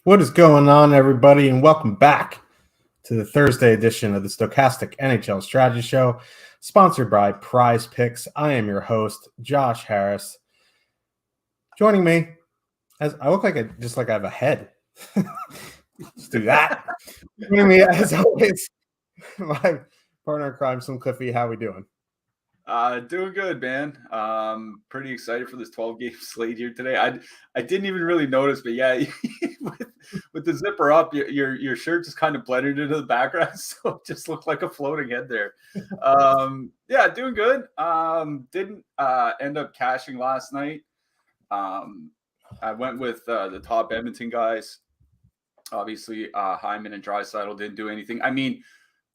What is going on, everybody, and welcome back to the Thursday edition of the Stokastic NHL Strategy Show, sponsored by Prize Picks. I am your host, Josh Harris. Joining me, as I look like I have a head. Let's do that. Joining me, as always, my partner in crime, Slim Cliffy. How we doing? Doing good, man. Pretty excited for this 12-game slate here today. I didn't even really notice, but yeah, with the zipper up, your shirt just kind of blended into the background, so it just looked like a floating head there. Yeah, doing good. Didn't end up cashing last night. I went with the top Edmonton guys. Obviously, Hyman and Draisaitl didn't do anything. I mean,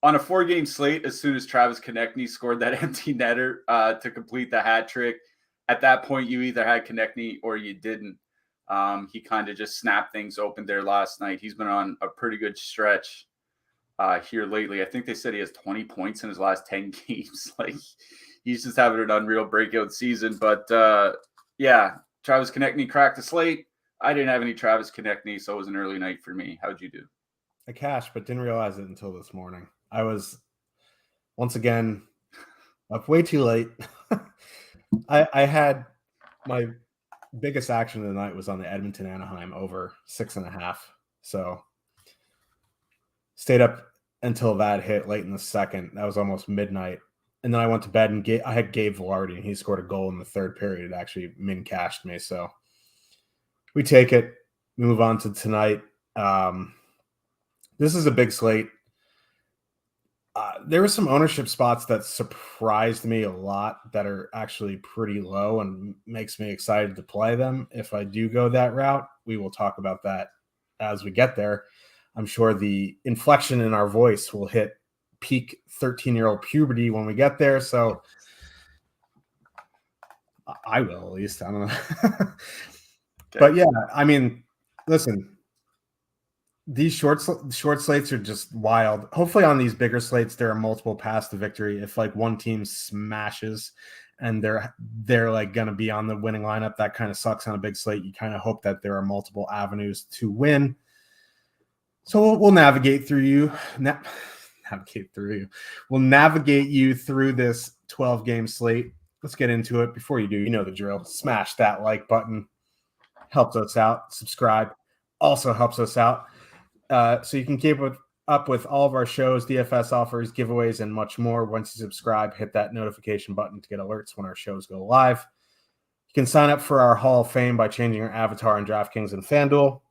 on a 4-game slate, as soon as Travis Konechny scored that empty netter to complete the hat trick, at that point, you either had Konechny or you didn't. He kind of just snapped things open there last night. He's been on a pretty good stretch here lately. I think they said he has 20 points in his last 10 games. Like, he's just having an unreal breakout season. But, yeah, Travis Konechny cracked the slate. I didn't have any Travis Konechny, so it was an early night for me. How'd you do? I cashed, but didn't realize it until this morning. I was, once again, up way too late. I had my biggest action of the night was on the Edmonton Anaheim over 6.5. So stayed up until that hit late in the second. That was almost midnight. And then I went to bed and I had Gabe Velarde, and he scored a goal in the third period. It actually min-cashed me. So we take it, move on to tonight. This is a big slate. There were some ownership spots that surprised me a lot that are actually pretty low and makes me excited to play them. If I do go that route, we will talk about that as we get there. I'm sure the inflection in our voice will hit peak 13-year-old puberty when we get there. So I will, at least. I don't know. Okay. But yeah, I mean, listen, these short slates are just wild. Hopefully on these bigger slates, there are multiple paths to victory. If like one team smashes and they're like going to be on the winning lineup, that kind of sucks on a big slate. You kind of hope that there are multiple avenues to win. So we'll navigate through you. We'll navigate you through this 12-game slate. Let's get into it. Before you do, you know the drill. Smash that like button. Helps us out. Subscribe also helps us out. So you can keep up with all of our shows, DFS offers, giveaways, and much more. Once you subscribe, hit that notification button to get alerts when our shows go live. You can sign up for our Hall of Fame by changing your avatar on DraftKings and FanDuel.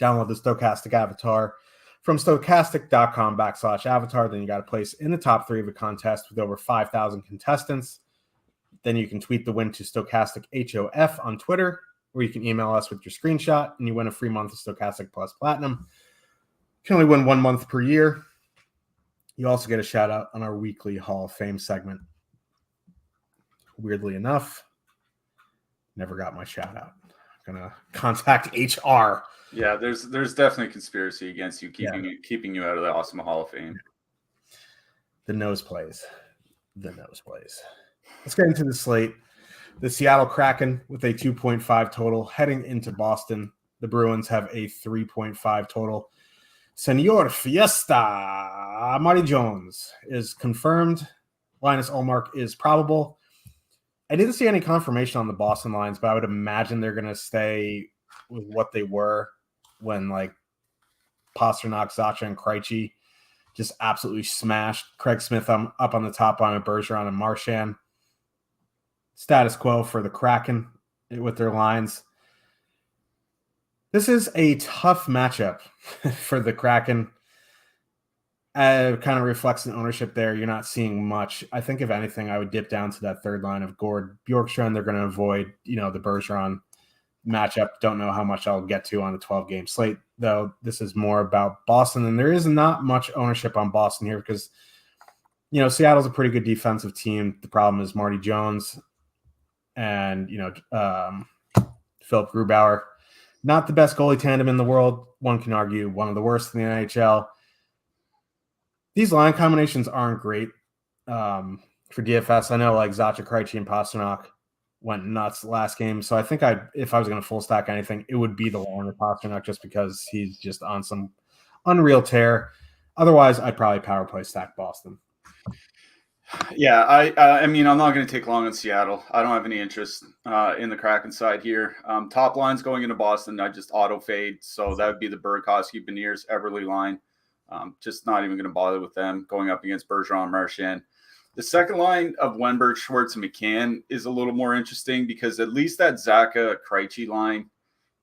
Download the Stokastic avatar from stokastic.com/avatar. Then you got a place in the top 3 of a contest with over 5,000 contestants. Then you can tweet the win to StokasticHOF on Twitter, or you can email us with your screenshot, and you win a free month of Stokastic Plus Platinum. You can only win 1 month per year. You also get a shout out on our weekly Hall of Fame segment. Weirdly enough, never got my shout out. I'm going to contact HR. Yeah, there's definitely a conspiracy against you, keeping you out of the Awesome Hall of Fame. The nose plays. Let's get into the slate. The Seattle Kraken with a 2.5 total heading into Boston. The Bruins have a 3.5 total. Senor Fiesta, Marty Jones is confirmed. Linus Ullmark is probable. I didn't see any confirmation on the Boston lines, but I would imagine they're going to stay with what they were when like Pastrnak, Zacha, and Krejci just absolutely smashed. Craig Smith up on the top line with Bergeron and Marchand. Status quo for the Kraken with their lines. This is a tough matchup for the Kraken. Kind of reflects an ownership there. You're not seeing much. I think if anything, I would dip down to that third line of Gord, Bjorkstrand. They're going to avoid, the Bergeron matchup. Don't know how much I'll get to on the 12-game slate, though. This is more about Boston, and there is not much ownership on Boston here because, Seattle's a pretty good defensive team. The problem is Marty Jones and, Philip Grubauer. Not the best goalie tandem in the world. One can argue one of the worst in the NHL. These line combinations aren't great for DFS. I know like Zacha, Krejci, and Pastrnak went nuts last game. So I think if I was going to full stack anything, it would be the line with Pastrnak just because he's just on some unreal tear. Otherwise, I'd probably power play stack Boston. Yeah, I mean, I'm not going to take long on Seattle. I don't have any interest in the Kraken side here. Top lines going into Boston, I just auto fade. So that would be the Burakovsky, Beniers, Everly line. Just not even going to bother with them going up against Bergeron, Marchand. The second line of Wenberg, Schwartz, and McCann is a little more interesting because at least that Zacha Krejci line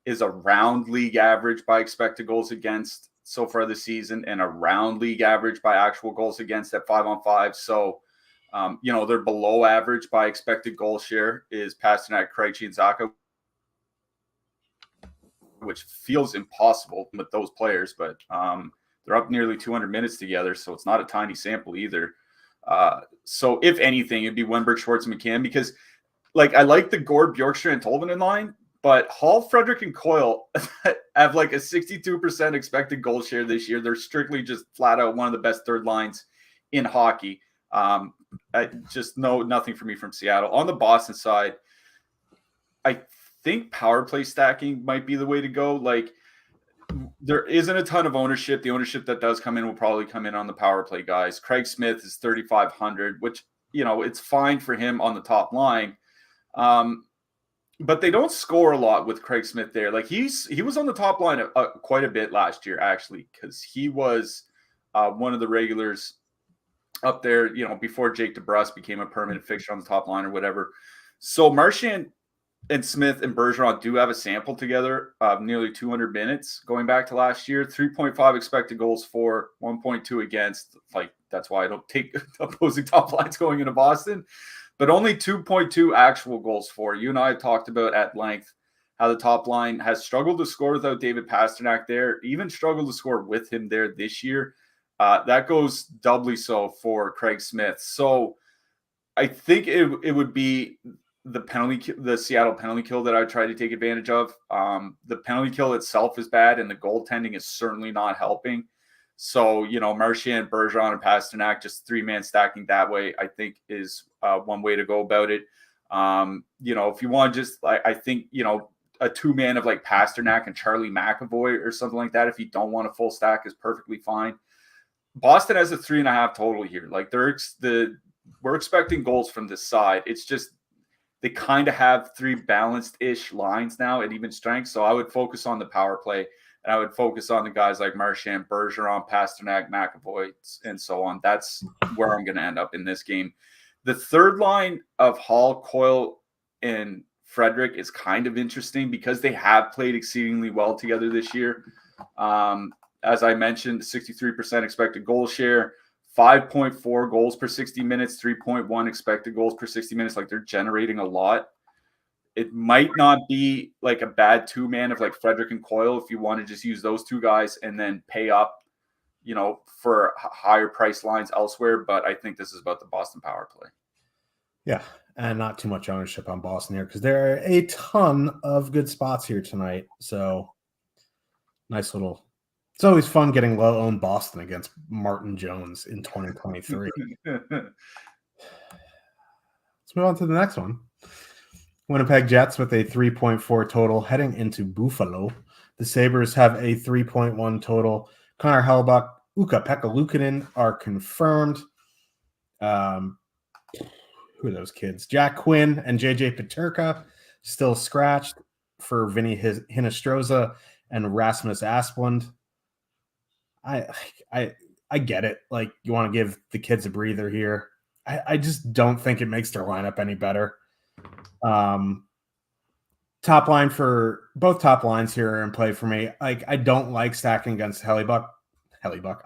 is around league average by expected goals against so far this season and around league average by actual goals against at 5-on-5. So, they're below average by expected goal share is Pastrnak, Krejci, and Zacha, which feels impossible with those players, but they're up nearly 200 minutes together, so it's not a tiny sample either. So if anything, it'd be Wenberg, Schwartz, and McCann because, I like the Gord, Bjorkstrand, and Tolvanen line, but Hall, Frederick, and Coyle have a 62% expected goal share this year. They're strictly just flat out one of the best third lines in hockey. Nothing for me from Seattle. On the Boston side, I think power play stacking might be the way to go. There isn't a ton of ownership. The ownership that does come in will probably come in on the power play guys. Craig Smith is 3,500, which, it's fine for him on the top line. But they don't score a lot with Craig Smith there. He was on the top line quite a bit last year, actually, because he was one of the regulars up there, before Jake DeBrusk became a permanent fixture on the top line or whatever. So Marchand and Smith and Bergeron do have a sample together of nearly 200 minutes going back to last year. 3.5 expected goals for, 1.2 against. That's why I don't take opposing top lines going into Boston. But only 2.2 actual goals for. You and I have talked about at length how the top line has struggled to score without David Pastrnak there, even struggled to score with him there this year. That goes doubly so for Craig Smith. So I think it would be the Seattle penalty kill that I would try to take advantage of. The penalty kill itself is bad, and the goaltending is certainly not helping. So, Marchand, Bergeron, and Pastrnak, just three-man stacking that way, I think is one way to go about it. If you want just, I think, a two-man of Pastrnak and Charlie McAvoy or something like that, if you don't want a full stack, is perfectly fine. Boston has a 3.5 total here. We're expecting goals from this side. It's just they kind of have three balanced-ish lines now at even strength. So I would focus on the power play, and I would focus on the guys like Marchand, Bergeron, Pastrnak, McAvoy, and so on. That's where I'm going to end up in this game. The third line of Hall, Coyle, and Frederick is kind of interesting because they have played exceedingly well together this year. As I mentioned, 63% expected goal share, 5.4 goals per 60 minutes, 3.1 expected goals per 60 minutes. They're generating a lot. It might not be a bad two-man of Frederick and Coyle if you want to just use those two guys and then pay up for higher price lines elsewhere. But I think this is about the Boston power play. Yeah, and not too much ownership on Boston here because there are a ton of good spots here tonight. So nice little. It's always fun getting low-owned Boston against Martin Jones in 2023. Let's move on to the next one. Winnipeg Jets with a 3.4 total heading into Buffalo. The Sabres have a 3.1 total. Connor Hellebuyck, Ukko-Pekka Luukkonen are confirmed. Who are those kids? Jack Quinn and JJ Peterka still scratched for Vinny Hinostroza and Rasmus Asplund. I get it. Like, you want to give the kids a breather here. I just don't think it makes their lineup any better. Top line for both top lines here are in play for me. Like, I don't like stacking against Hellebuyck.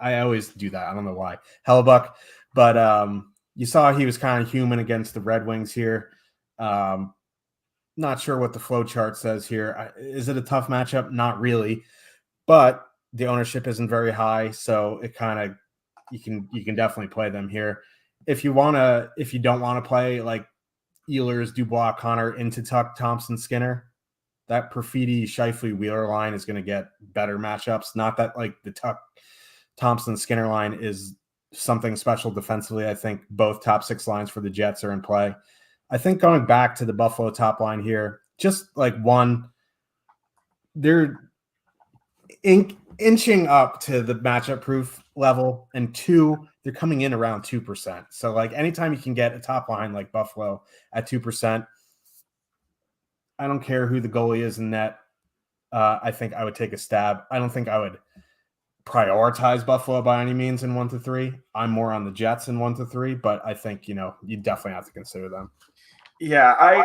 I always do that. I don't know why. Hellebuyck. But you saw he was kind of human against the Red Wings here. Not sure what the flow chart says here. Is it a tough matchup? Not really. But the ownership isn't very high, so it kind of you can definitely play them here. If you don't want to play like Ehlers, Dubois, Connor into Tuck, Thompson, Skinner, that Perfidi, Scheifele, Wheeler line is going to get better matchups. Not that like the Tuck, Thompson, Skinner line is something special defensively. I think both top six lines for the Jets are in play. I think going back to the Buffalo top line here, just like one, they're inching up to the matchup proof level, and two, they're coming in around 2%. So like anytime you can get a top line like Buffalo at 2%, I don't care who the goalie is in net. I think I would take a stab. I don't think I would prioritize Buffalo by any means in 1 to 3. I'm more on the Jets in 1 to 3, but I think, you definitely have to consider them. Yeah, I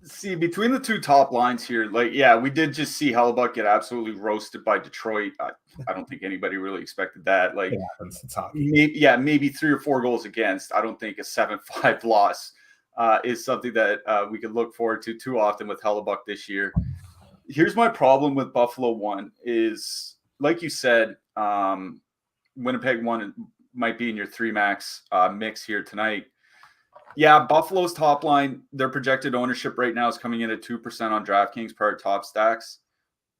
see between the two top lines here, we did just see Hellebuyck get absolutely roasted by Detroit. I don't think anybody really expected that. Like, it happens. It's hockey. Maybe 3 or 4 goals against. I don't think a 7-5 loss is something that we could look forward to too often with Hellebuyck this year. Here's my problem with Buffalo 1 is, like you said, Winnipeg 1 might be in your 3 max mix here tonight. Yeah, Buffalo's top line, their projected ownership right now is coming in at 2% on DraftKings per top stacks,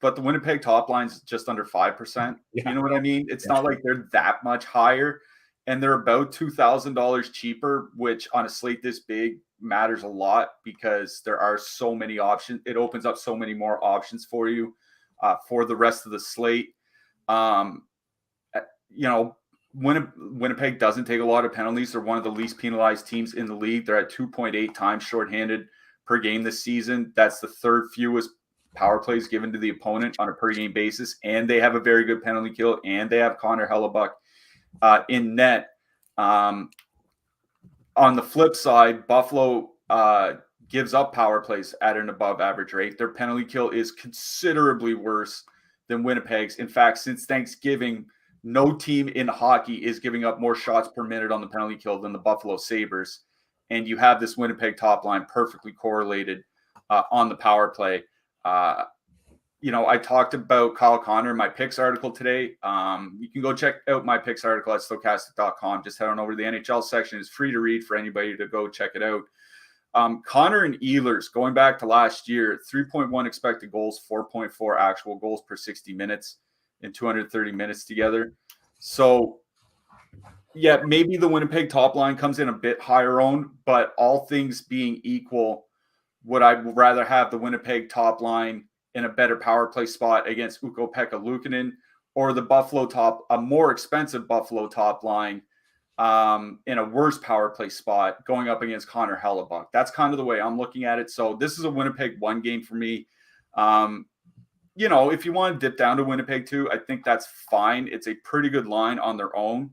but the Winnipeg top line's just under 5%. Yeah. You know what I mean? It's not like they're that much higher, and they're about $2,000 cheaper, which on a slate this big matters a lot because there are so many options. It opens up so many more options for you for the rest of the slate. Winnipeg doesn't take a lot of penalties. They're one of the least penalized teams in the league. They're at 2.8 times shorthanded per game this season. That's the third fewest power plays given to the opponent on a per game basis. And they have a very good penalty kill. And they have Connor Hellebuyck in net. On the flip side, Buffalo gives up power plays at an above average rate. Their penalty kill is considerably worse than Winnipeg's. In fact, since Thanksgiving, no team in hockey is giving up more shots per minute on the penalty kill than the Buffalo Sabres. And you have this Winnipeg top line perfectly correlated on the power play. I talked about Kyle Connor in my picks article today. You can go check out my picks article at Stokastic.com. Just head on over to the NHL section. It's free to read for anybody to go check it out. Connor and Ehlers, going back to last year, 3.1 expected goals, 4.4 actual goals per 60 minutes. In 230 minutes together. So, yeah, maybe the Winnipeg top line comes in a bit higher owned, but all things being equal, would I rather have the Winnipeg top line in a better power play spot against Ukko-Pekka Luukkonen, or the a more expensive Buffalo top line in a worse power play spot going up against Connor Hellebuyck? That's kind of the way I'm looking at it. So this is a Winnipeg 1 game for me. If you want to dip down to Winnipeg 2, I think that's fine. It's a pretty good line on their own.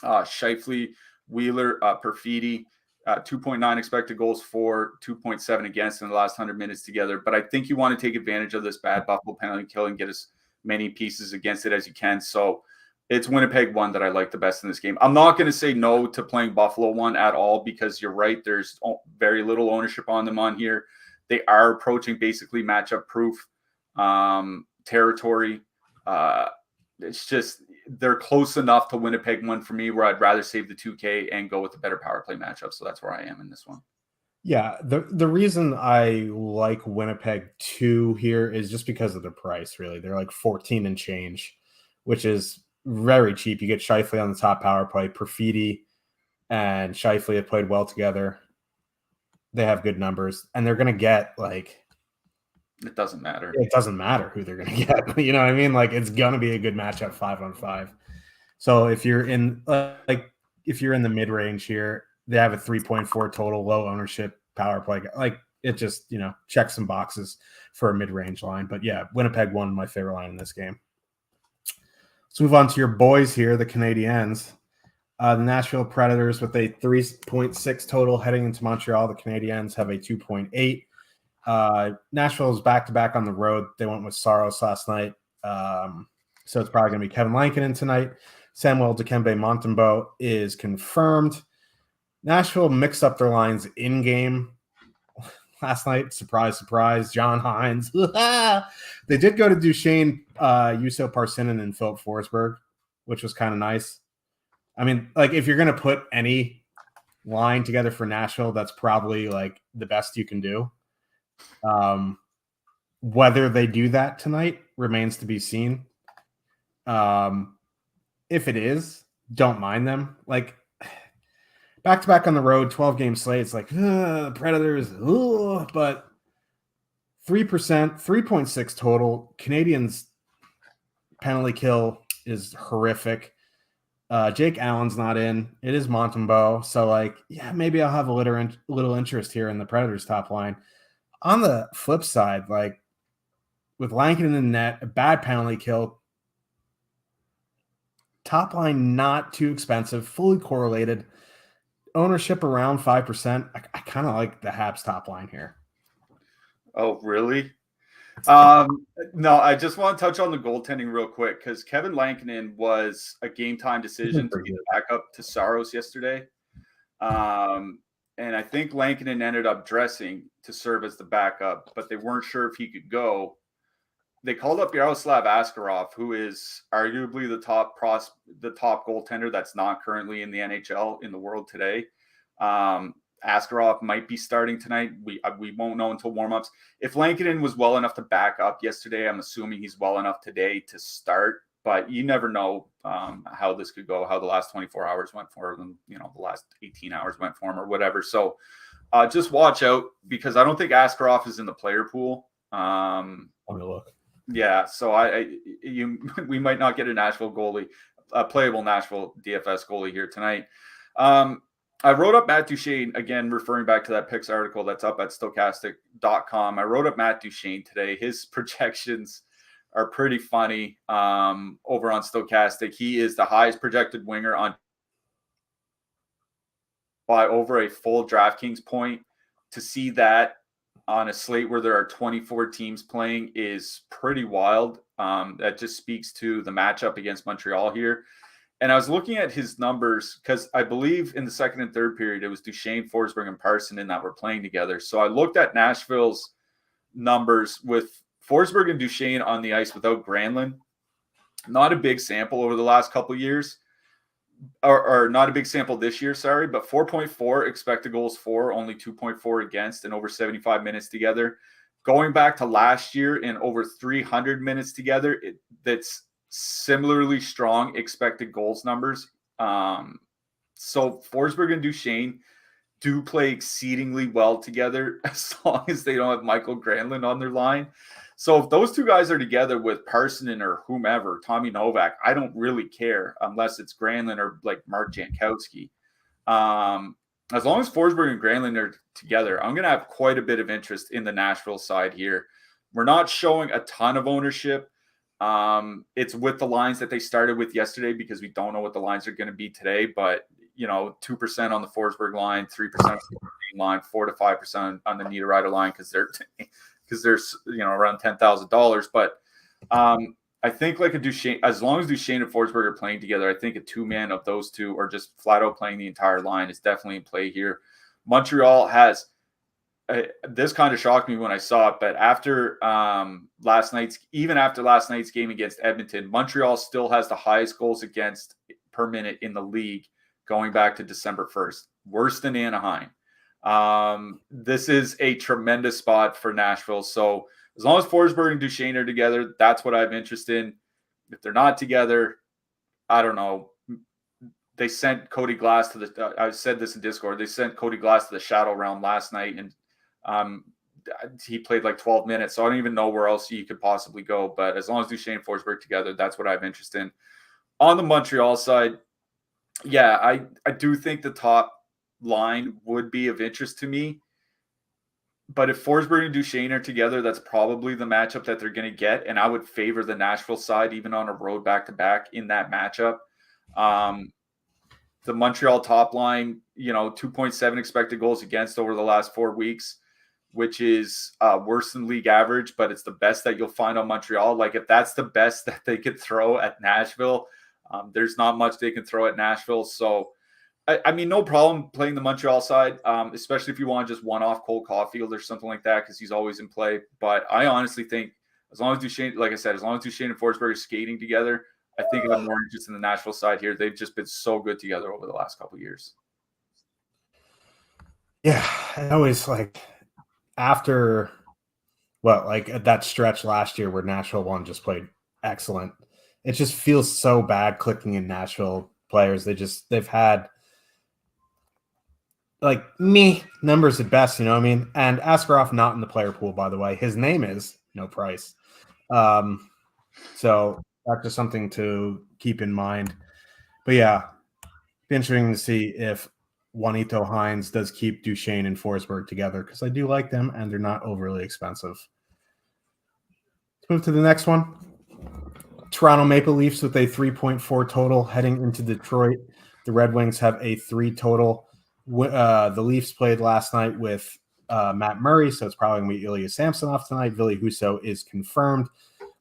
Scheifele, Wheeler, Perfidi, 2.9 expected goals for, 2.7 against in the last 100 minutes together. But I think you want to take advantage of this bad Buffalo penalty kill and get as many pieces against it as you can. So it's Winnipeg 1 that I like the best in this game. I'm not going to say no to playing Buffalo 1 at all because you're right. There's very little ownership on them on here. They are approaching basically matchup proof territory. It's just they're close enough to Winnipeg one for me where I'd rather save the 2K and go with the better power play matchup. So that's where I am in this one. Yeah, the reason I like Winnipeg 2 here is just because of the price, really. They're like 14 and change, which is very cheap. You get Scheifele on the top power play. Perfidi and Scheifele have played well together. They have good numbers, and they're going to get like it doesn't matter. It doesn't matter who they're going to get. You know what I mean? Like it's going to be a good matchup 5-on-5. So if you're in if you're in the mid range here, they have a 3.4 total, low ownership power play. Like it just checks some boxes for a mid range line. But yeah, Winnipeg won my favorite line in this game. Let's move on to your boys here, the Canadiens. The Nashville Predators with a 3.6 total heading into Montreal. The Canadiens have a 2.8. Nashville is back-to-back on the road. They went with Saros last night. So it's probably going to be Kevin Lankinen tonight. Samuel Dikembe Montembeault is confirmed. Nashville mixed up their lines in-game last night. Surprise, surprise. John Hines. They did go to Duchesne, Juuso Parssinen, and Philip Forsberg, which was kind of nice. I mean, like if you're going to put any line together for Nashville, that's probably like the best you can do. Whether they do that tonight remains to be seen. If it is, don't mind them. Like back-to-back on the road, 12-game slate. It's like Predators, but 3%, 3.6 total. Canadiens penalty kill is horrific. Jake Allen's not in. It is Montembeault. So, like, yeah, maybe I'll have a little interest here in the Predators top line. On the flip side, like, with Lankinen in the net, a bad penalty kill, top line not too expensive, fully correlated, ownership around 5%. I kind of like the Habs top line here. Oh, really? No, I just want to touch on the goaltending real quick because Kevin Lankinen was a game time decision to be the backup to Saros yesterday. And I think Lankinen ended up dressing to serve as the backup, but they weren't sure if he could go. They called up Yaroslav Askarov, who is arguably the top goaltender that's not currently in the NHL in the world today. Askarov might be starting tonight. We won't know until warmups. If Lankinen was well enough to back up yesterday, I'm assuming he's well enough today to start. But you never know how this could go, how the last 24 hours went for him, the last 18 hours went for him or whatever. So just watch out because I don't think Askarov is in the player pool. Let me look. Yeah, so we might not get a Nashville goalie, a playable Nashville DFS goalie here tonight. I wrote up Matt Duchesne, again, referring back to that picks article that's up at Stokastic.com. I wrote up Matt Duchesne today. His projections are pretty funny over on Stokastic. He is the highest projected winger by over a full DraftKings point. To see that on a slate where there are 24 teams playing is pretty wild. That just speaks to the matchup against Montreal here. And I was looking at his numbers because I believe in the second and third period, it was Duchesne, Forsberg, and Parssinen that were playing together. So I looked at Nashville's numbers with Forsberg and Duchesne on the ice without Granlund. Not a big sample over the last couple of years. Or not a big sample this year, sorry, but 4.4 expected goals for, only 2.4 against, and over 75 minutes together. Going back to last year in over 300 minutes together, that's similarly strong expected goals numbers. So Forsberg and Duchesne do play exceedingly well together as long as they don't have Michael Granlund on their line. So if those two guys are together with Parssinen or whomever, Tommy Novak, I don't really care unless it's Granlund or like Mark Jankowski. As long as Forsberg and Granlund are together, I'm going to have quite a bit of interest in the Nashville side here. We're not showing a ton of ownership. It's with the lines that they started with yesterday because we don't know what the lines are going to be today. But, 2% on the Forsberg line, 3% on the line, 4 to 5% on the Niederreiter line because there's around $10,000. But I think like a Duchesne, as long as Duchesne and Forsberg are playing together, I think a two-man of those two or just flat out playing the entire line is definitely in play here. Montreal has this kind of shocked me when I saw it, but after last night's game against Edmonton, Montreal still has the highest goals against per minute in the league going back to December 1st, worse than Anaheim. This is a tremendous spot for Nashville. So as long as Forsberg and Duchesne are together, that's what I'm interested in. If they're not together, I don't know. They sent Cody Glass to the. I said this in Discord. They sent Cody Glass to the Shadow Realm last night, and he played like 12 minutes. So I don't even know where else you could possibly go. But as long as Duchesne and Forsberg together, that's what I'm interested in. On the Montreal side, yeah, I do think the top line would be of interest to me. But if Forsberg and Duchesne are together, that's probably the matchup that they're going to get. And I would favor the Nashville side, even on a road back-to-back in that matchup. The Montreal top line, 2.7 expected goals against over the last 4 weeks, which is worse than league average, but it's the best that you'll find on Montreal. Like, if that's the best that they could throw at Nashville, there's not much they can throw at Nashville. So, I mean, no problem playing the Montreal side, especially if you want just one-off Cole Caulfield or something like that, because he's always in play. But I honestly think as long as Duchesne, like I said, as long as Duchesne and Forsberg are skating together, I think I'm more interested in the Nashville side here. They've just been so good together over the last couple of years. Yeah, I always after at that stretch last year where Nashville won just played excellent. It just feels so bad clicking in Nashville players. They've had numbers at best, you know what I mean? And Askarov not in the player pool, by the way. His name is no price. So that's just something to keep in mind. But yeah, be interesting to see if Juanito Hines does keep Duchesne and Forsberg together, because I do like them and they're not overly expensive. Let's move to the next one. Toronto Maple Leafs with a 3.4 total heading into Detroit. The Red Wings have a 3 total. The Leafs played last night with Matt Murray, so it's probably going to be Ilya Samsonov tonight. Ville Husso is confirmed.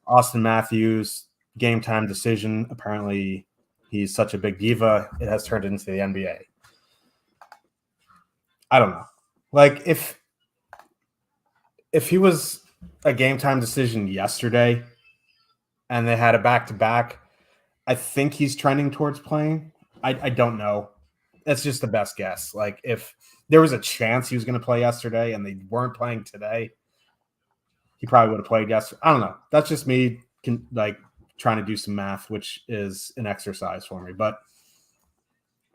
Austin Matthews, game time decision. Apparently, he's such a big diva, it has turned into the NBA. I don't know. If he was a game time decision yesterday and they had a back-to-back, I think he's trending towards playing. I don't know. That's just the best guess. If there was a chance he was going to play yesterday and they weren't playing today, he probably would have played yesterday. I don't know. That's just me trying to do some math, which is an exercise for me. But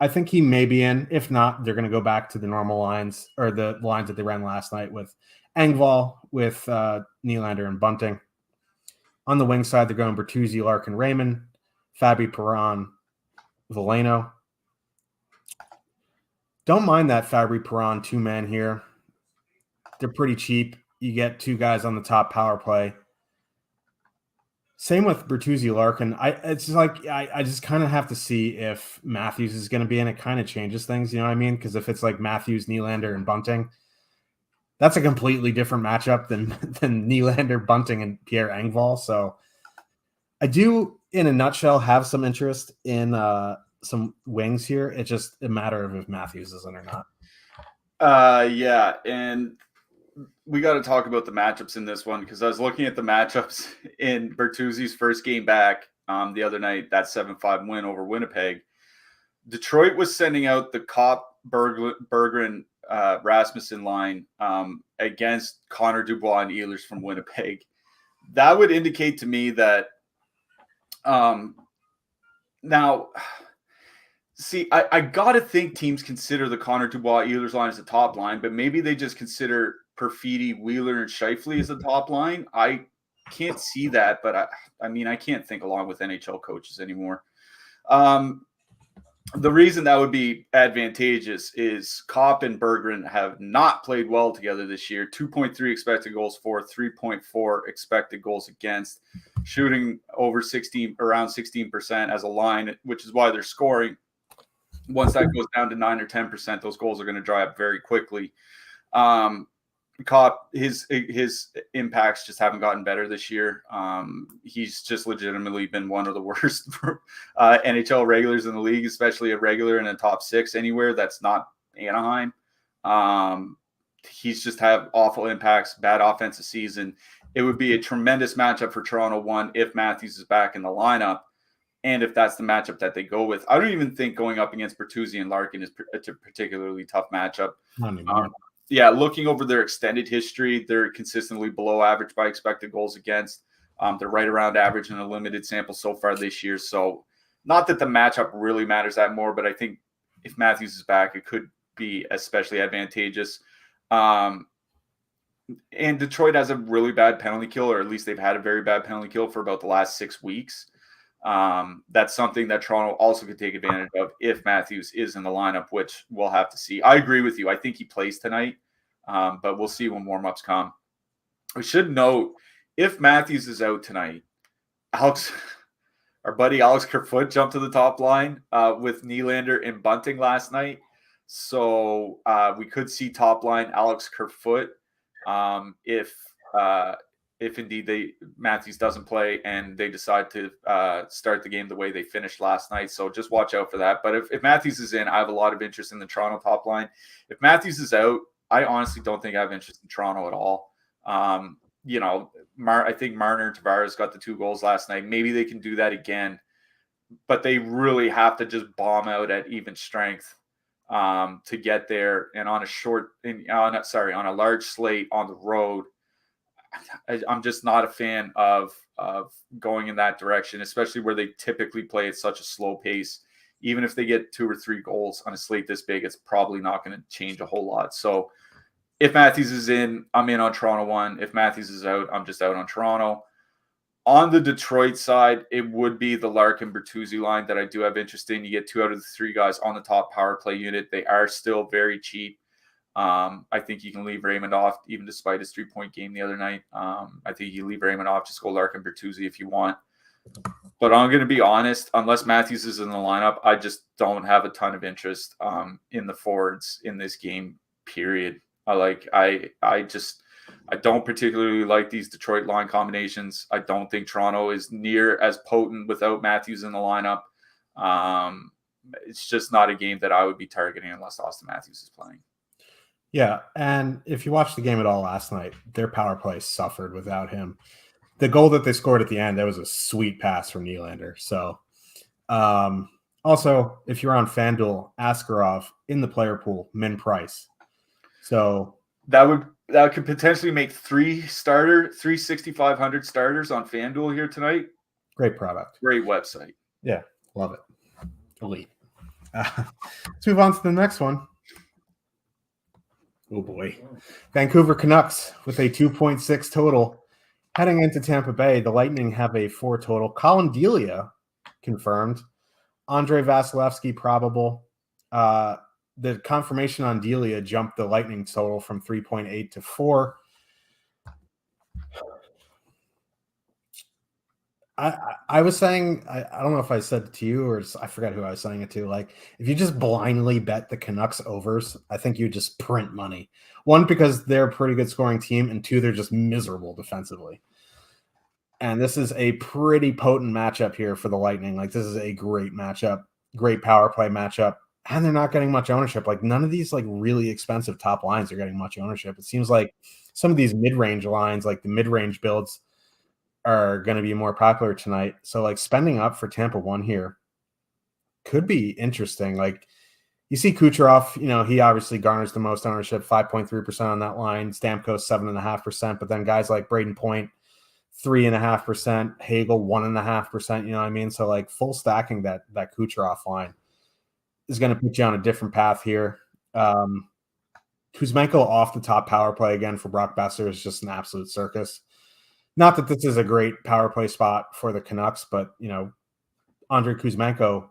I think he may be in. If not, they're going to go back to the normal lines, or the lines that they ran last night with Engvall, with Nylander and Bunting. On the wing side, they're going Bertuzzi, Larkin, Raymond, Fabi Perron, Veleno. Don't mind that Fabi Perron 2-man here. They're pretty cheap. You get 2 guys on the top power play. Same with Bertuzzi, Larkin. I just kind of have to see if Matthews is going to be in. It kind of changes things, you know what I mean? Because if it's Matthews, Nylander, and Bunting, that's a completely different matchup than Nylander, Bunting, and Pierre Engvall. So I do, in a nutshell, have some interest in some wings here. It's just a matter of if Matthews is in or not. Yeah, and we got to talk about the matchups in this one, because I was looking at the matchups in Bertuzzi's first game back the other night, that 7-5 win over Winnipeg. Detroit was sending out the Kopp, Berggren, Rasmussen line against Connor Dubois and Ehlers from Winnipeg. That would indicate to me that now, see, I got to think teams consider the Connor Dubois Ehlers line as a top line, but maybe they just consider Perfidi, Wheeler, and Scheifele as the top line. I can't see that, but I mean, I can't think along with NHL coaches anymore. The reason that would be advantageous is Kopp and Berggren have not played well together this year. 2.3 expected goals for, 3.4 expected goals against, shooting over around 16% as a line, which is why they're scoring. Once that goes down to 9 or 10%, those goals are going to dry up very quickly. Kopp, his impacts just haven't gotten better this year. He's just legitimately been one of the worst NHL regulars in the league, especially a regular in a top 6 anywhere that's not Anaheim. he's just have awful impacts, bad offensive season. It would be a tremendous matchup for Toronto, one, if Matthews is back in the lineup, and if that's the matchup that they go with. I don't even think going up against Bertuzzi and Larkin is a particularly tough matchup. Not anymore. Yeah, looking over their extended history, they're consistently below average by expected goals against. They're right around average in a limited sample so far this year. So not that the matchup really matters that more, but I think if Matthews is back, it could be especially advantageous. And Detroit has a really bad penalty kill, or at least they've had a very bad penalty kill for about the last 6 weeks. That's something that Toronto also could take advantage of if Matthews is in the lineup, which we'll have to see. I agree with you. I think he plays tonight, but we'll see when warm-ups come. We should note, if Matthews is out tonight, our buddy Alex Kerfoot jumped to the top line with Nylander and Bunting last night. So we could see top line Alex Kerfoot if indeed Matthews doesn't play and they decide to start the game the way they finished last night. So just watch out for that. But if Matthews is in, I have a lot of interest in the Toronto top line. If Matthews is out, I honestly don't think I have interest in Toronto at all. I think Marner and Tavares got the 2 goals last night. Maybe they can do that again, but they really have to just bomb out at even strength to get there. And on a large slate on the road, I'm just not a fan of going in that direction, especially where they typically play at such a slow pace. Even if they get 2 or 3 goals on a slate this big, it's probably not going to change a whole lot. So if Matthews is in, I'm in on Toronto 1. If Matthews is out, I'm just out on Toronto. On the Detroit side, it would be the Larkin Bertuzzi line that I do have interest in. You get 2 out of the 3 guys on the top power play unit. They are still very cheap. I think you can leave Raymond off, even despite his 3-point game the other night. I think you leave Raymond off, just go Larkin Bertuzzi if you want. But I'm going to be honest, unless Matthews is in the lineup, I just don't have a ton of interest in the forwards in this game, period. I don't particularly like these Detroit line combinations. I don't think Toronto is near as potent without Matthews in the lineup. It's just not a game that I would be targeting unless Austin Matthews is playing. Yeah, and if you watched the game at all last night, their power play suffered without him. The goal that they scored at the end, that was a sweet pass from Nylander. So, also, if you're on FanDuel, Askarov in the player pool, min price. So that could potentially make 3 6,500 starters on FanDuel here tonight. Great product. Great website. Yeah, love it. Elite. Let's move on to the next one. Oh boy. Vancouver Canucks with a 2.6 total. Heading into Tampa Bay, the Lightning have a 4 total. Colin Delia confirmed. Andre Vasilevsky probable. The confirmation on Delia jumped the Lightning total from 3.8 to 4. I was saying, I don't know if I said it to you or I forgot who I was saying it to. Like, if you just blindly bet the Canucks overs, I think you just print money. 1, because they're a pretty good scoring team, and 2, they're just miserable defensively. And this is a pretty potent matchup here for the Lightning. Like, this is a great matchup, great power play matchup, and they're not getting much ownership. Like, none of these like really expensive top lines are getting much ownership. It seems like some of these mid-range lines, like the mid-range builds, are going to be more popular tonight. So like spending up for Tampa 1 here could be interesting. Like you see Kucherov, he obviously garners the most ownership, 5.3% on that line. Stamkos 7.5%, but then guys like Braden Point, 3.5%, Hagel 1.5%. You know what I mean? So like full stacking that Kucherov line is going to put you on a different path here. Kuzmenko off the top power play again for Brock Besser is just an absolute circus. Not that this is a great power play spot for the Canucks, but, Andrei Kuzmenko,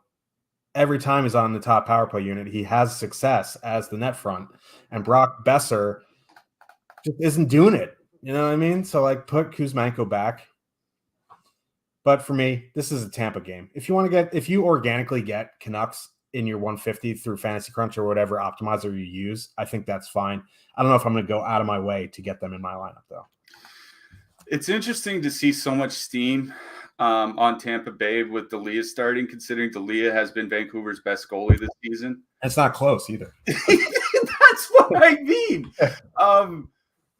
every time he's on the top power play unit, he has success as the net front. And Brock Besser just isn't doing it. You know what I mean? So, like, put Kuzmenko back. But for me, this is a Tampa game. If you organically get Canucks in your 150 through Fantasy Crunch or whatever optimizer you use, I think that's fine. I don't know if I'm going to go out of my way to get them in my lineup, though. It's interesting to see so much steam on Tampa Bay with Delia starting, considering Delia has been Vancouver's best goalie this season. It's not close either. That's what I mean.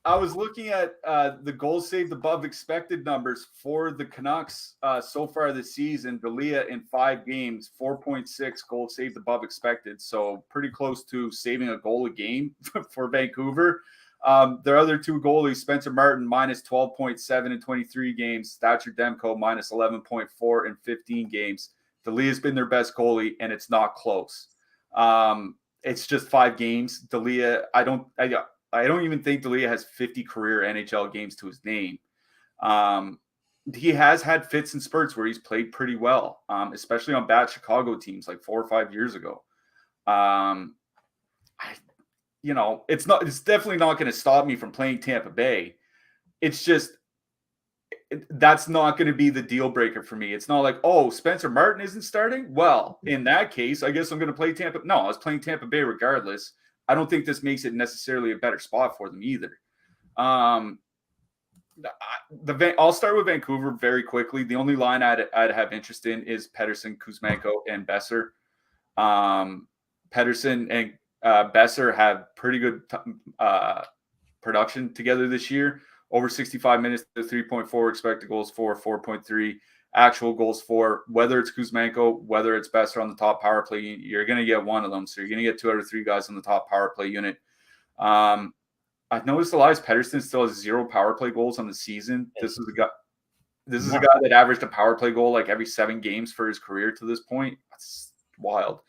I was looking at the goals saved above expected numbers for the Canucks so far this season. Delia in 5 games, 4.6 goals saved above expected. So pretty close to saving a goal a game for Vancouver. Their other 2 goalies, Spencer Martin, minus 12.7 in 23 games. Thatcher Demko, minus 11.4 in 15 games. Delia's been their best goalie, and it's not close. It's just 5 games. Delia, I don't even think Delia has 50 career NHL games to his name. He has had fits and spurts where he's played pretty well, especially on bad Chicago teams like 4 or 5 years ago. It's definitely not going to stop me from playing Tampa Bay. It's just that's not going to be the deal breaker for me. It's not like, oh, Spencer Martin isn't starting. Well, in that case, I guess I'm going to play Tampa. No, I was playing Tampa Bay regardless. I don't think this makes it necessarily a better spot for them either. I'll start with Vancouver very quickly. The only line I'd have interest in is Pettersson, Kuzmenko, and Besser. Pettersson and Besser have pretty good production together this year. Over 65 minutes, 3.4 expected goals for, 4.3 actual goals for. Whether it's Kuzmenko, whether it's Besser on the top power play, you're going to get one of them. So you're going to get 2 out of 3 guys on the top power play unit. I've noticed Elias Pettersson still has 0 power play goals on the season. This is a guy that averaged a power play goal like every 7 games for his career to this point. That's wild.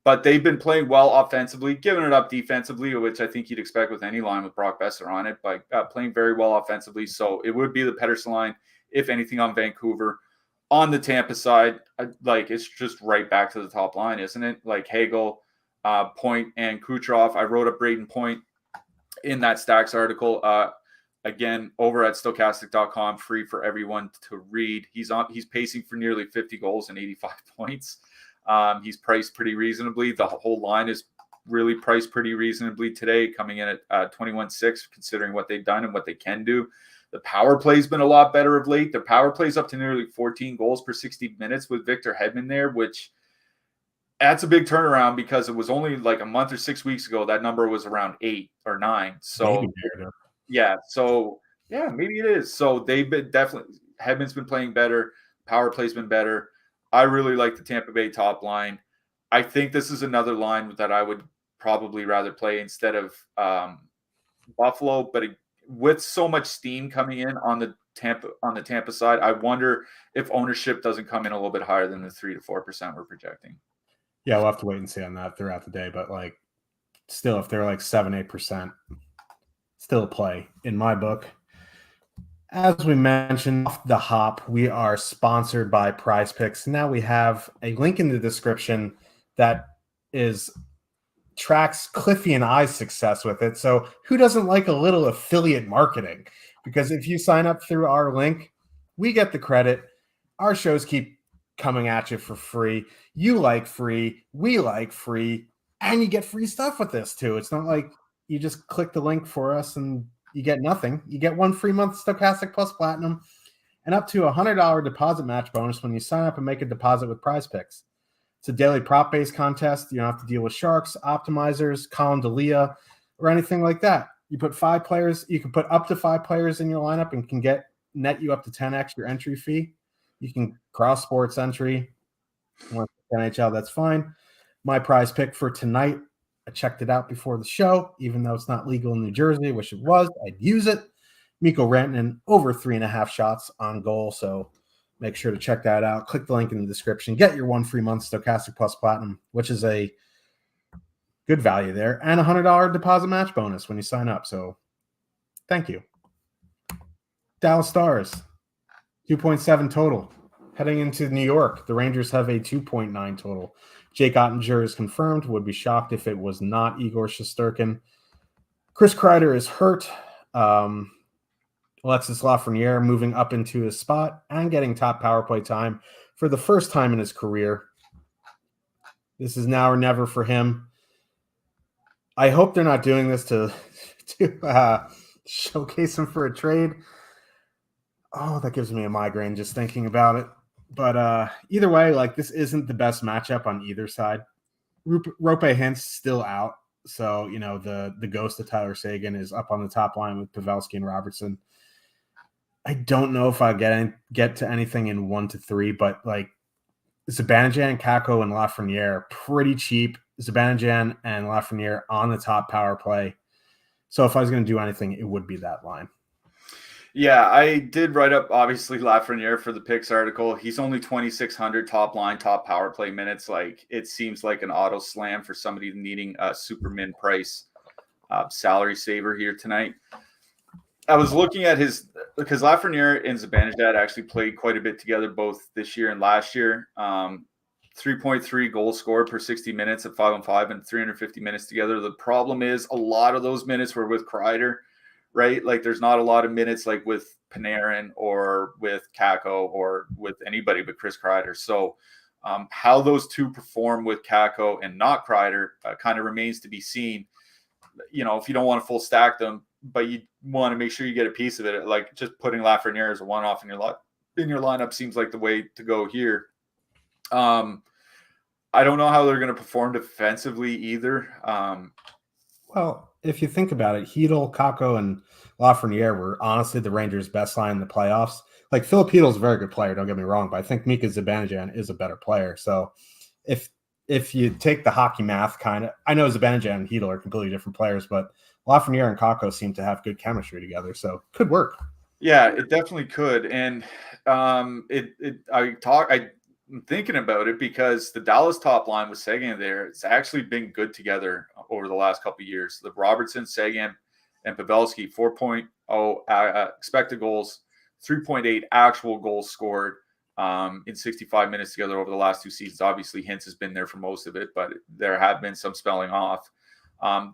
But they've been playing well offensively, giving it up defensively, which I think you'd expect with any line with Brock Besser on it, but playing very well offensively. So it would be the Pettersson line, if anything, on Vancouver. On the Tampa side, it's just right back to the top line, isn't it? Like Hagel, Point, and Kucherov. I wrote up Braden Point in that Stacks article. Again, over at Stokastic.com, free for everyone to read. He's pacing for nearly 50 goals and 85 points. He's priced pretty reasonably. The whole line is really priced pretty reasonably today, coming in at 21.6, considering what they've done and what they can do. The power play's been a lot better of late. Their power play's up to nearly 14 goals per 60 minutes with Victor Hedman there, which that's a big turnaround because it was only like a month or 6 weeks ago. That number was around 8 or 9. So maybe it is. So they've been definitely, Hedman's been playing better. Power play's been better. I really like the Tampa Bay top line. I think this is another line that I would probably rather play instead of Buffalo. But with so much steam coming in on the Tampa side, I wonder if ownership doesn't come in a little bit higher than the 3 to 4% we're projecting. Yeah, we'll have to wait and see on that throughout the day. But still, if they're 7-8%, still a play in my book. As we mentioned off the hop, we are sponsored by Prize Picks. Now we have a link in the description that tracks Cliffy and I's success with it. So who doesn't like a little affiliate marketing? Because if you sign up through our link, we get the credit. Our shows keep coming at you for free. You like free, we like free, and you get free stuff with this too. It's not like you just click the link for us and you get nothing. You get 1 free month Stokastic Plus Platinum and up to $100 deposit match bonus when you sign up and make a deposit with Prize Picks. It's a daily prop-based contest. You don't have to deal with sharks, optimizers, Colin Delia, or anything like that. You put 5 players. You can put up to 5 players in your lineup and can net you up to 10x your entry fee. You can cross sports entry. NHL, that's fine. My prize pick for tonight, I checked it out before the show, even though it's not legal in New Jersey. I wish it was. I'd use it. Mikko Rantanen over 3.5 shots on goal. So make sure to check that out. Click the link in the description. Get your 1 free month Stokastic Plus Platinum, which is a good value there, and a $100 deposit match bonus when you sign up. So thank you. Dallas Stars, 2.7 total. Heading into New York, the Rangers have a 2.9 total. Jake Ottinger is confirmed. Would be shocked if it was not Igor Shesterkin. Chris Kreider is hurt. Alexis Lafreniere moving up into his spot and getting top power play time for the first time in his career. This is now or never for him. I hope they're not doing this to showcase him for a trade. Oh, that gives me a migraine just thinking about it. But either way, this isn't the best matchup on either side. Rope Hintz still out. So, the ghost of Tyler Seguin is up on the top line with Pavelski and Robertson. I don't know if I get to anything in 1 to 3, but like Zibanejad, Kakko, and Lafreniere pretty cheap. Zibanejad and Lafreniere on the top power play. So if I was going to do anything, it would be that line. Yeah, I did write up, obviously, Lafreniere for the picks article. He's only 2,600 top line, top power play minutes. Like, it seems like an auto slam for somebody needing a super min price salary saver here tonight. I was looking at because Lafreniere and Zibanejad actually played quite a bit together both this year and last year. 3.3 goals scored per 60 minutes at 5-on-5 and 350 minutes together. The problem is a lot of those minutes were with Kreider, right? Like, there's not a lot of minutes like with Panarin or with Kakko or with anybody but Chris Kreider. So how those two perform with Kakko and not Kreider kind of remains to be seen. If you don't want to full stack them, but you want to make sure you get a piece of it, like just putting Lafreniere as a one-off in your lineup seems like the way to go here. I don't know how they're going to perform defensively either. Well, if you think about it, Hedl, Kakko, and Lafreniere were honestly the Rangers' best line in the playoffs. Like, Philip Hedl's a very good player, don't get me wrong, but I think Mika Zibanejad is a better player. So if you take the hockey math kind of, I know Zibanejad and Hedl are completely different players, but Lafreniere and Kakko seem to have good chemistry together, so could work. Yeah, it definitely could. And I'm thinking about it because the Dallas top line with Seguin there, it's actually been good together over the last couple of years. The Robertson, Seguin, and Pavelski, 4.0 expected goals, 3.8 actual goals scored in 65 minutes together over the last 2 seasons. Obviously, Hintz has been there for most of it, but there have been some spelling off.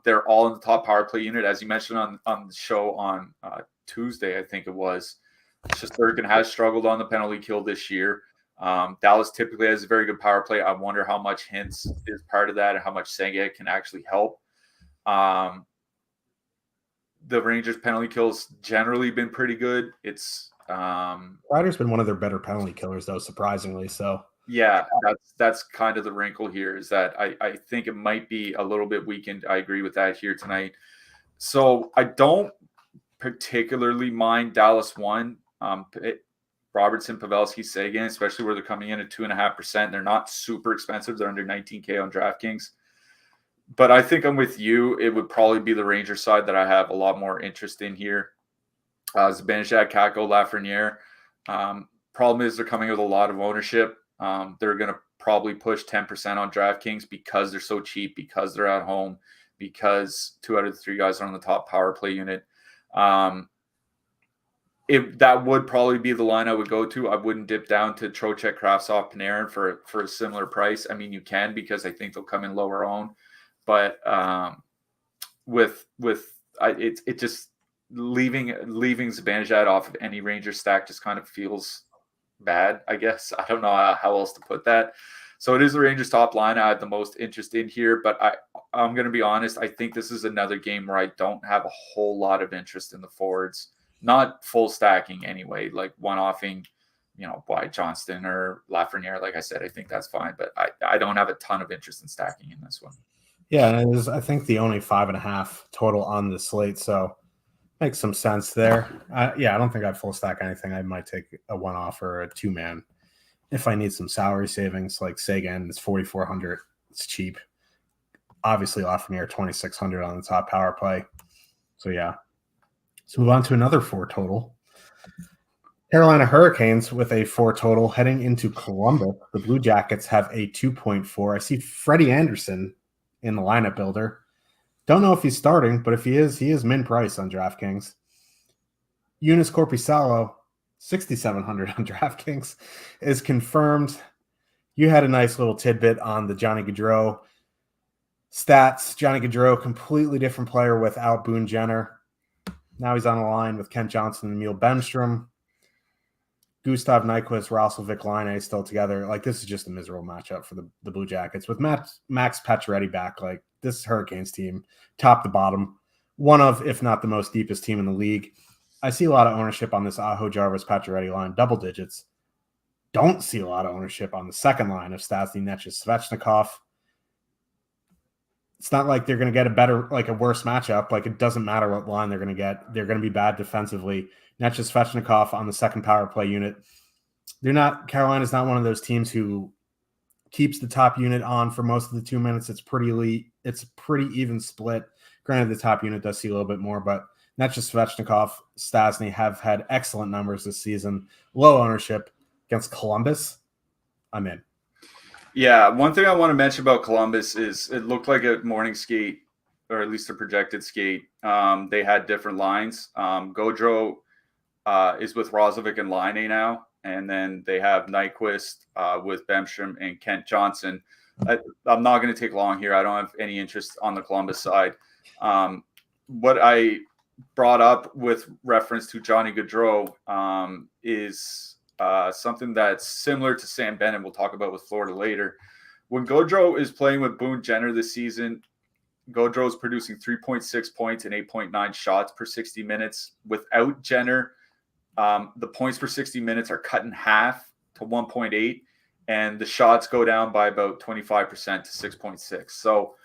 They're all in the top power play unit, as you mentioned on the show on Tuesday, I think it was. Shesterkin has struggled on the penalty kill this year. Dallas typically has a very good power play. I wonder how much Hintz is part of that and how much Seguin can actually help. The Rangers' penalty kills generally been pretty good. It's Ryder's been one of their better penalty killers, though, surprisingly. So yeah, that's kind of the wrinkle here, is that I think it might be a little bit weakened. I agree with that here tonight. So I don't particularly mind Dallas 1. Robertson, Pavelski, Seguin, especially where they're coming in at 2.5%. They're not super expensive. They're under 19K on DraftKings. But I think I'm with you. It would probably be the Rangers side that I have a lot more interest in here. Zibanejad, Kakko, Lafreniere. Problem is they're coming with a lot of ownership. They're going to probably push 10% on DraftKings because they're so cheap, because they're at home, because 2 out of the 3 guys are on the top power play unit. That would probably be the line I would go to. I wouldn't dip down to Trocheck, Kravtsov, Panarin for a similar price. I mean, you can, because I think they'll come in lower owned, but it just leaving Zibanejad off of any Ranger stack just kind of feels bad, I guess. I don't know how else to put that. So it is the Rangers top line I have the most interest in here, but I'm going to be honest. I think this is another game where I don't have a whole lot of interest in the forwards. Not full stacking anyway, like one-offing, by Johnston or Lafreniere. Like I said, I think that's fine, but I don't have a ton of interest in stacking in this one. Yeah, and it is, I think, the only 5.5 total on the slate, so makes some sense there. I don't think I'd full stack anything. I might take a one-off or a two-man if I need some salary savings. Like Seguin, it's 4,400. It's cheap. Obviously, Lafreniere 2,600 on the top power play. So yeah. Let's move on to another 4 total. Carolina Hurricanes with a 4 total heading into Columbus. The Blue Jackets have a 2.4. I see Freddie Anderson in the lineup builder. Don't know if he's starting, but if he is min price on DraftKings. Eunice Korpisalo, 6,700 on DraftKings, is confirmed. You had a nice little tidbit on the Johnny Gaudreau stats. Johnny Gaudreau, completely different player without Boone Jenner. Now he's on a line with Kent Johnson and Emil Bemstrom. Gustav Nyquist, Roslovic, Line still together. Like, this is just a miserable matchup for the Blue Jackets. With Max Pacioretty back, like, this Hurricanes team, top to bottom, one of, if not the most deepest team in the league. I see a lot of ownership on this Aho Jarvis Pacioretty line, double digits. Don't see a lot of ownership on the second line of Stastny, Netchis, Svechnikov. it's not like they're going to get a worse matchup. Like, it doesn't matter what line they're going to get. They're going to be bad defensively. Necas Svechnikov on the second power play unit. Carolina's not one of those teams who keeps the top unit on for most of the 2 minutes. It's pretty elite. It's a pretty even split. Granted, the top unit does see a little bit more, but Necas Svechnikov, Stastny have had excellent numbers this season. Low ownership against Columbus. I'm in. Yeah, one thing I want to mention about Columbus is it looked like a morning skate, or at least a projected skate. They had different lines. Gaudreau is with Roslovic and Laine now, and then they have Nyquist with Bemstrom and Kent Johnson. I'm not going to take long here. I don't have any interest on the Columbus side. What I brought up with reference to Johnny Gaudreau is something that's similar to Sam Bennett. We'll talk about with Florida later. When Gaudreau is playing with Boone Jenner this season, Gaudreau is producing 3.6 points and 8.9 shots per 60 minutes. Without Jenner, the points per 60 minutes are cut in half to 1.8, and the shots go down by about 25% to 6.6. So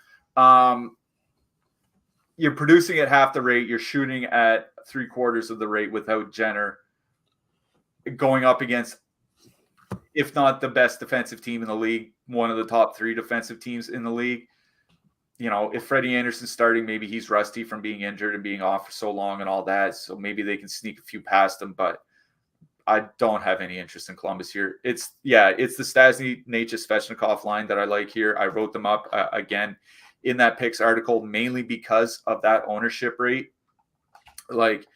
you're producing at half the rate. You're shooting at 3/4 of the rate without Jenner, going up against, if not the best defensive team in the league, one of the top 3 defensive teams in the league. You know, if Freddie Anderson's starting, maybe he's rusty from being injured and being off for so long and all that. So maybe they can sneak a few past him, but I don't have any interest in Columbus here. It's the Stastny, Necas, Svechnikov line that I like here. I wrote them up again in that picks article, mainly because of that ownership rate. Like,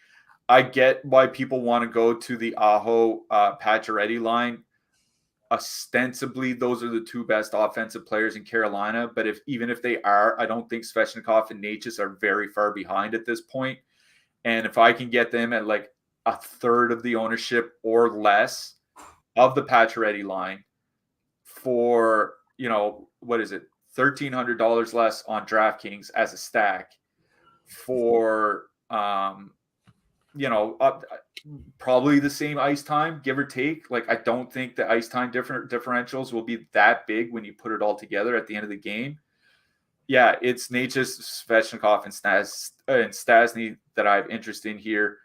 I get why people want to go to the Aho Pacioretty line. Ostensibly, those are the 2 best offensive players in Carolina. But even if they are, I don't think Svechnikov and Necas are very far behind at this point. And if I can get them at like a third of the ownership or less of the Pacioretty line for, what is it? $1,300 less on DraftKings as a stack for, probably the same ice time, give or take. Like, I don't think the ice time differentials will be that big when you put it all together at the end of the game. Yeah, it's Necas, Svechnikov, and Stastny that I have interest in here.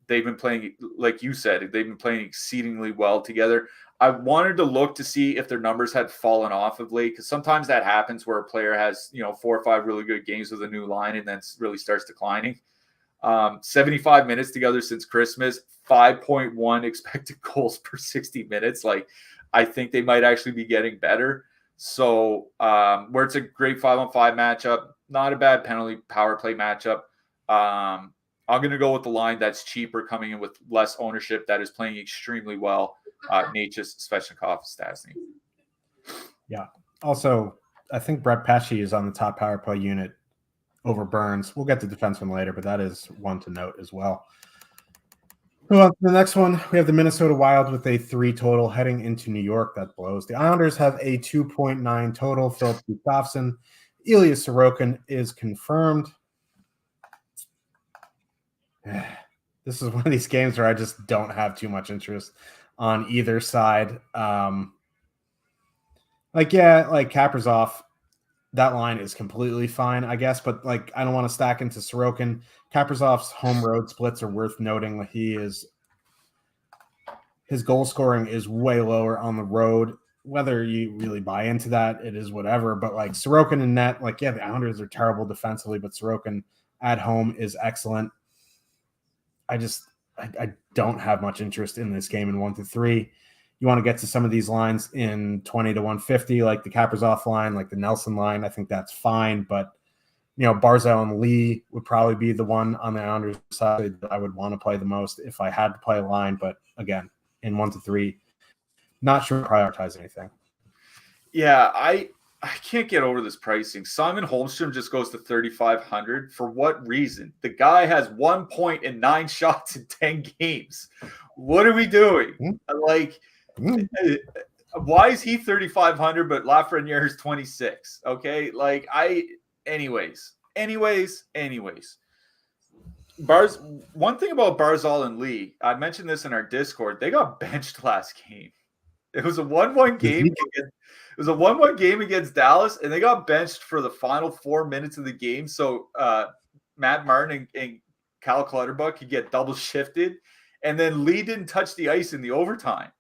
They've been playing, like you said, they've been playing exceedingly well together. I wanted to look to see if their numbers had fallen off of late, because sometimes that happens where a player has 4 or 5 really good games with a new line and then really starts declining. 75 minutes together since Christmas, 5.1 expected goals per 60 minutes. Like, I think they might actually be getting better. So where it's a great 5-on-5 matchup, not a bad penalty power play matchup. I'm going to go with the line that's cheaper, coming in with less ownership, that is playing extremely well. Necas, Svechnikov, Stastny. Yeah. Also, I think Brett Pesce is on the top power play unit over Burns. We'll get to defenseman later, but that is one to note as well. Move on to the next one. We have the Minnesota Wild with a 3 total heading into New York. That blows. The Islanders have a 2.9 total. Philip Gustafsson. Ilya Sorokin is confirmed. This is one of these games where I just don't have too much interest on either side. Kaprizov, that line is completely fine, I guess, but I don't want to stack into Sorokin. Kaprizov's home road splits are worth noting. His goal scoring is way lower on the road. Whether you really buy into that, it is whatever. But Sorokin and net, the Islanders are terrible defensively, but Sorokin at home is excellent. I don't have much interest in this game in 1-3. You want to get to some of these lines in 20 to 150, like the Kaprizov line, like the Nelson line. I think that's fine. But, Barzal and Lee would probably be the one on the Islanders side that I would want to play the most if I had to play a line. But again, in 1-3, not sure to prioritize anything. Yeah, I can't get over this pricing. Simon Holmstrom just goes to 3,500. For what reason? The guy has 1 point and 9 shots in 10 games. What are we doing? Why is he 3,500 but Lafreniere is 26? Okay, anyways. One thing about Barzal and Lee, I mentioned this in our Discord. They got benched last game. It was a 1-1 game. It was a 1-1 game against Dallas, and they got benched for the final 4 minutes of the game. So Matt Martin and Cal Clutterbuck could get double shifted, and then Lee didn't touch the ice in the overtime.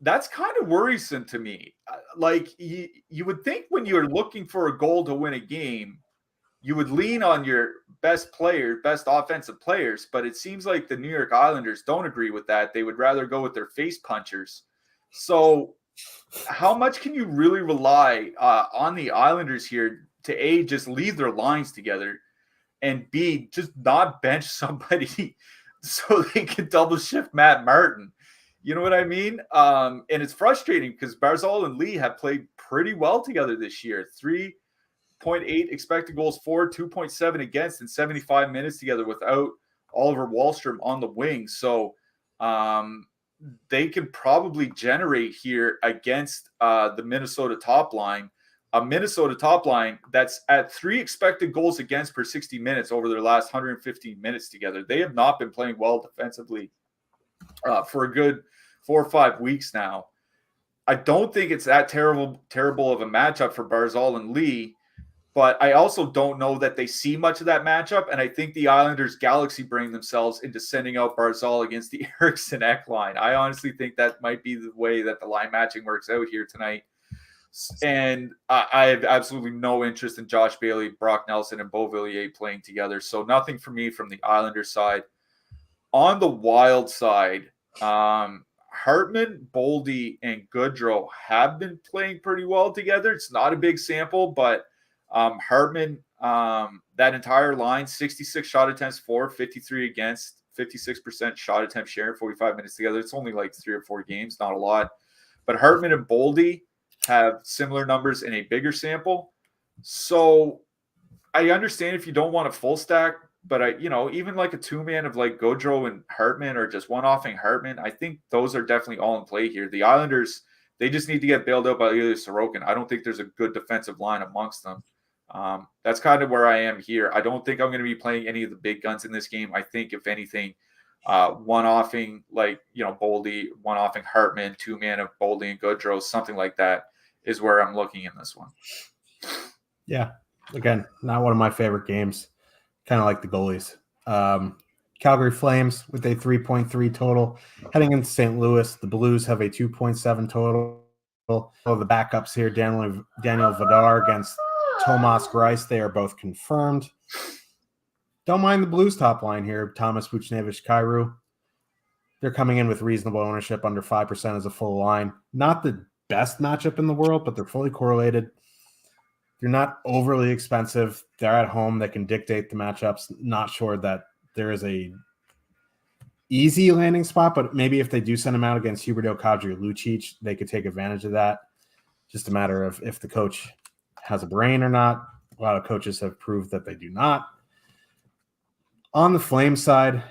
That's kind of worrisome to me. Like you would think when you're looking for a goal to win a game, you would lean on your best offensive players, but it seems like the New York Islanders don't agree with that. They would rather go with their face punchers. So how much can you really rely on the Islanders here to A, just leave their lines together, and B, just not bench somebody so they can double shift Matt Martin? You know what I mean? And it's frustrating because Barzal and Lee have played pretty well together this year. 3.8 expected goals for, 2.7 against in 75 minutes together without Oliver Wahlstrom on the wing. So they can probably generate here against the Minnesota top line. A Minnesota top line that's at 3 expected goals against per 60 minutes over their last 115 minutes together. They have not been playing well defensively for a good 4 or 5 weeks now. I don't think it's that terrible of a matchup for Barzal and Lee, but I also don't know that they see much of that matchup, and I think the Islanders galaxy brain themselves into sending out Barzal against the Eriksson Ek line. I honestly think that might be the way that the line matching works out here tonight. And I have absolutely no interest in Josh Bailey, Brock Nelson, and Beauvillier playing together. So nothing for me from the Islanders side. On the Wild side, Hartman, Boldy, and Goodrow have been playing pretty well together. It's not a big sample, but Hartman, that entire line, 66 shot attempts for, 53 against, 56% shot attempt share in 45 minutes together. It's only like 3 or 4 games, not a lot. But Hartman and Boldy have similar numbers in a bigger sample. So I understand if you don't want a full stack, but even like a 2-man of like Goodrow and Hartman, or just one-offing Hartman, I think those are definitely all in play here. The Islanders, they just need to get bailed out by Ilya Sorokin. I don't think there's a good defensive line amongst them. That's kind of where I am here. I don't think I'm going to be playing any of the big guns in this game. I think if anything, one-offing like, Boldy, one-offing Hartman, 2-man of Boldy and Goodrow, something like that is where I'm looking in this one. Yeah. Again, not one of my favorite games. Kind of like the goalies. Calgary Flames with a 3.3 total. Heading into St. Louis, the Blues have a 2.7 total. The backups here, Daniel Vidar against Tomas Greiss, they are both confirmed. Don't mind the Blues top line here, Thomas Buchnevich, Kyrou. They're coming in with reasonable ownership, under 5% as a full line. Not the best matchup in the world, but they're fully correlated. They're not overly expensive. They're at home. They can dictate the matchups. Not sure that there is a easy landing spot, but maybe if they do send them out against Huberdeau, Kadri, Lucic, they could take advantage of that. Just a matter of if the coach has a brain or not. A lot of coaches have proved that they do not. On the Flame side,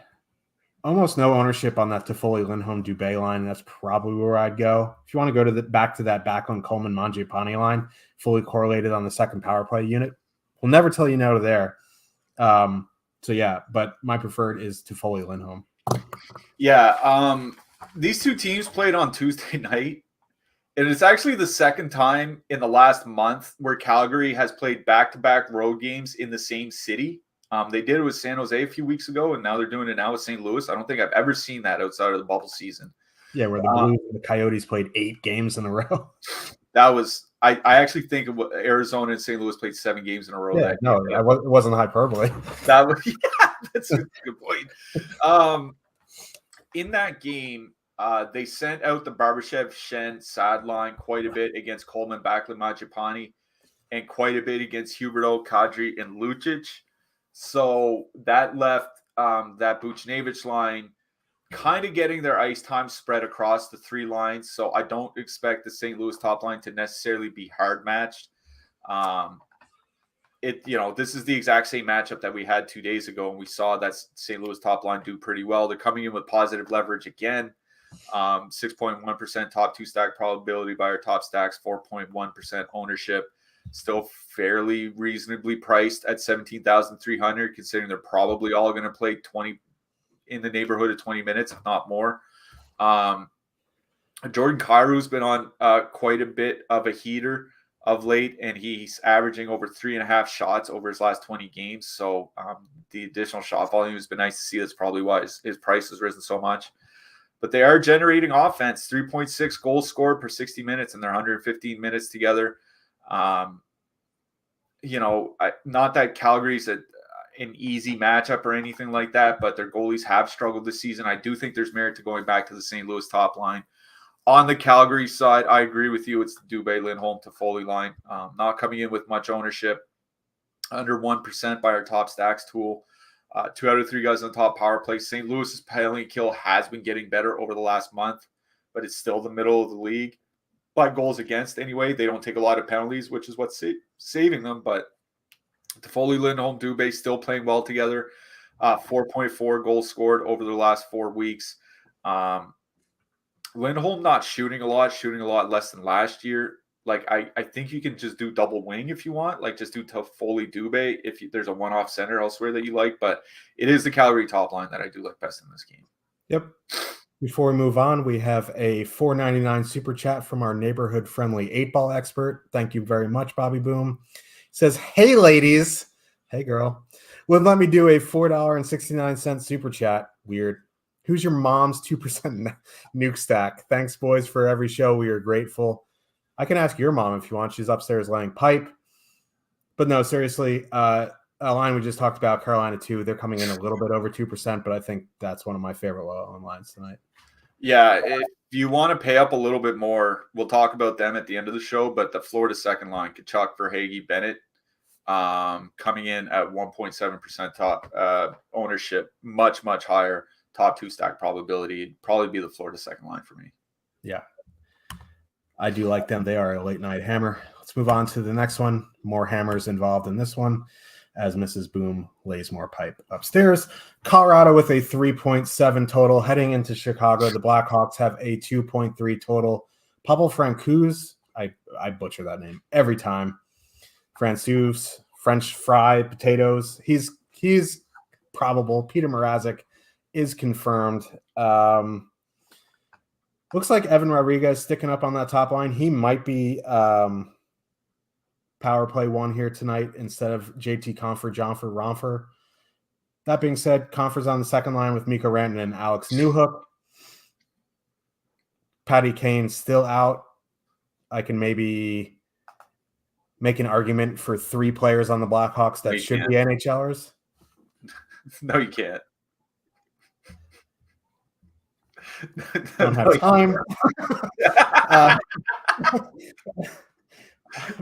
almost no ownership on that Toffoli, Lindholm, Dubé line. That's probably where I'd go. If you want to go to back to that Backlund, Coleman, Mangiapane line, fully correlated on the second power play unit, we'll never tell you no to there. So yeah, but my preferred is Toffoli, Lindholm. Yeah, these two teams played on Tuesday night, and it's actually the second time in the last month where Calgary has played back-to-back road games in the same city. They did it with San Jose a few weeks ago, and now they're doing it now with St. Louis. I don't think I've ever seen that outside of the bubble season. Yeah, where the Blues and the Coyotes played 8 games in a row. That was – I actually think Arizona and St. Louis played 7 games in a row. Yeah, it wasn't hyperbole. That was, yeah, that's a good point. In that game, they sent out the Barbashev, Shen, Sad line quite a bit against Coleman, Backlund, Mangiapane, and quite a bit against Huberdeau, Kadri, and Lucic. So that left that Buchnevich line kind of getting their ice time spread across the 3 lines. So I don't expect the St. Louis top line to necessarily be hard matched. This is the exact same matchup that we had 2 days ago, and we saw that St. Louis top line do pretty well. They're coming in with positive leverage again. 6.1% top 2 stack probability by our top stacks, 4.1% ownership. Still fairly reasonably priced at 17,300, considering they're probably all going to play 20 in the neighborhood of 20 minutes, if not more. Jordan Kyrie's been on quite a bit of a heater of late, and he's averaging over 3.5 shots over his last 20 games. So the additional shot volume has been nice to see. That's probably why his price has risen so much. But they are generating offense, 3.6 goals scored per 60 minutes, and they're 115 minutes together. Not that Calgary's an easy matchup or anything like that, but their goalies have struggled this season. I do think there's merit to going back to the St. Louis top line. On the Calgary side, I agree with you. It's the Dubé, Lindholm, Toffoli line. Not coming in with much ownership, under 1% by our top stacks tool. 2 out of 3 guys on the top power play. St. Louis's penalty kill has been getting better over the last month, but it's still the middle of the league by goals against anyway. They don't take a lot of penalties, which is what's saving them. But Toffoli, Lindholm, Dubé still playing well together. 4.4 goals scored over the last 4 weeks. Lindholm not shooting a lot less than last year. Like, I think you can just do double wing if you want. Like, just do Toffoli, Dubé if there's a one-off center elsewhere that you like. But it is the Calgary top line that I do like best in this game. Yep. Before we move on, we have a $4.99 super chat from our neighborhood-friendly 8-ball expert. Thank you very much, Bobby Boom. He says, hey, ladies. Hey, girl. Would let me do a $4.69 super chat. Weird. Who's your mom's 2% nuke stack? Thanks, boys, for every show. We are grateful. I can ask your mom if you want. She's upstairs laying pipe. But no, seriously, a line we just talked about, Carolina 2, they're coming in a little bit over 2%, but I think that's one of my favorite low-owned lines tonight. Yeah, if you want to pay up a little bit more, we'll talk about them at the end of the show, but the Florida second line, Kachuk, Verhaeghe, Bennett, coming in at 1.7% top ownership, much, much higher. Top 2 stack probability. It'd probably be the Florida second line for me. Yeah. I do like them. They are a late night hammer. Let's move on to the next one. More hammers involved in this one as Mrs. Boom lays more pipe upstairs. Colorado with a 3.7 total heading into Chicago. The Blackhawks have a 2.3 total. Pavel Francouz, I butcher that name every time. Francouz, French fried potatoes. He's probable. Peter Mrazek is confirmed. Looks like Evan Rodriguez sticking up on that top line. He might be power play 1 here tonight instead of JT Compher, Jonfer, Romfer. That being said, Compher's on the second line with Mikko Rantanen and Alex Newhook. Patty Kane still out. I can maybe make an argument for 3 players on the Blackhawks that should be NHLers. No, you can't. Don't have time.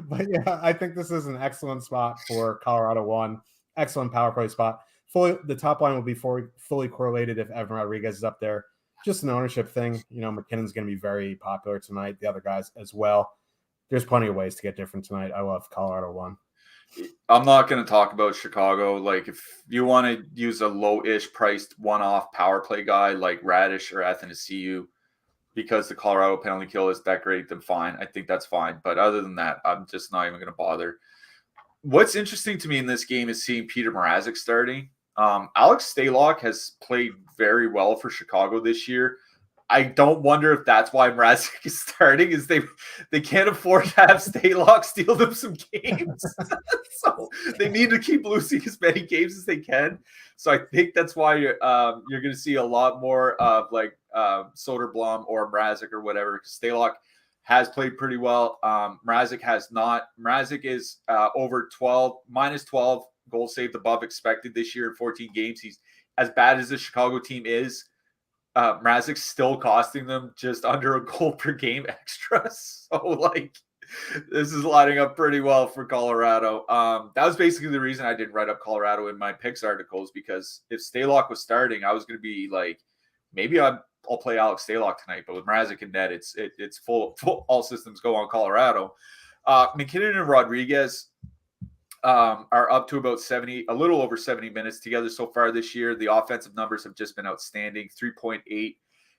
But yeah, I think this is an excellent spot for Colorado 1. Excellent power play spot. The top line will be fully correlated if Evan Rodriguez is up there. Just an ownership thing. McKinnon's going to be very popular tonight. The other guys as well. There's plenty of ways to get different tonight. I love Colorado 1. I'm not going to talk about Chicago. Like, if you want to use a low-ish priced one-off power play guy like Radish or Athanasiou, because the Colorado penalty kill is that great, then fine. I think that's fine. But other than that, I'm just not even going to bother. What's interesting to me in this game is seeing Peter Mrazek starting. Alex Stalock has played very well for Chicago this year. I don't wonder if that's why Mrazek is starting, is they can't afford to have Stalock steal them some games. So they need to keep losing as many games as they can. So I think that's why you're going to see a lot more of like Soderblom or Mrazek or whatever. Stalock has played pretty well. Mrazek has not. Mrazek is over minus 12 goals saved above expected this year in 14 games. He's as bad as the Chicago team is. Mrazek's still costing them just under a goal per game extra. So, like, this is lining up pretty well for Colorado. That was basically the reason I didn't write up Colorado in my picks articles, because if Stalock was starting, I was going to be like, maybe I'll play Alex Stalock tonight. But with Mrazek and net, it's full all systems go on Colorado. McKinnon and Rodriguez are up to about a little over 70 minutes together so far this year. The offensive numbers have just been outstanding. 3.8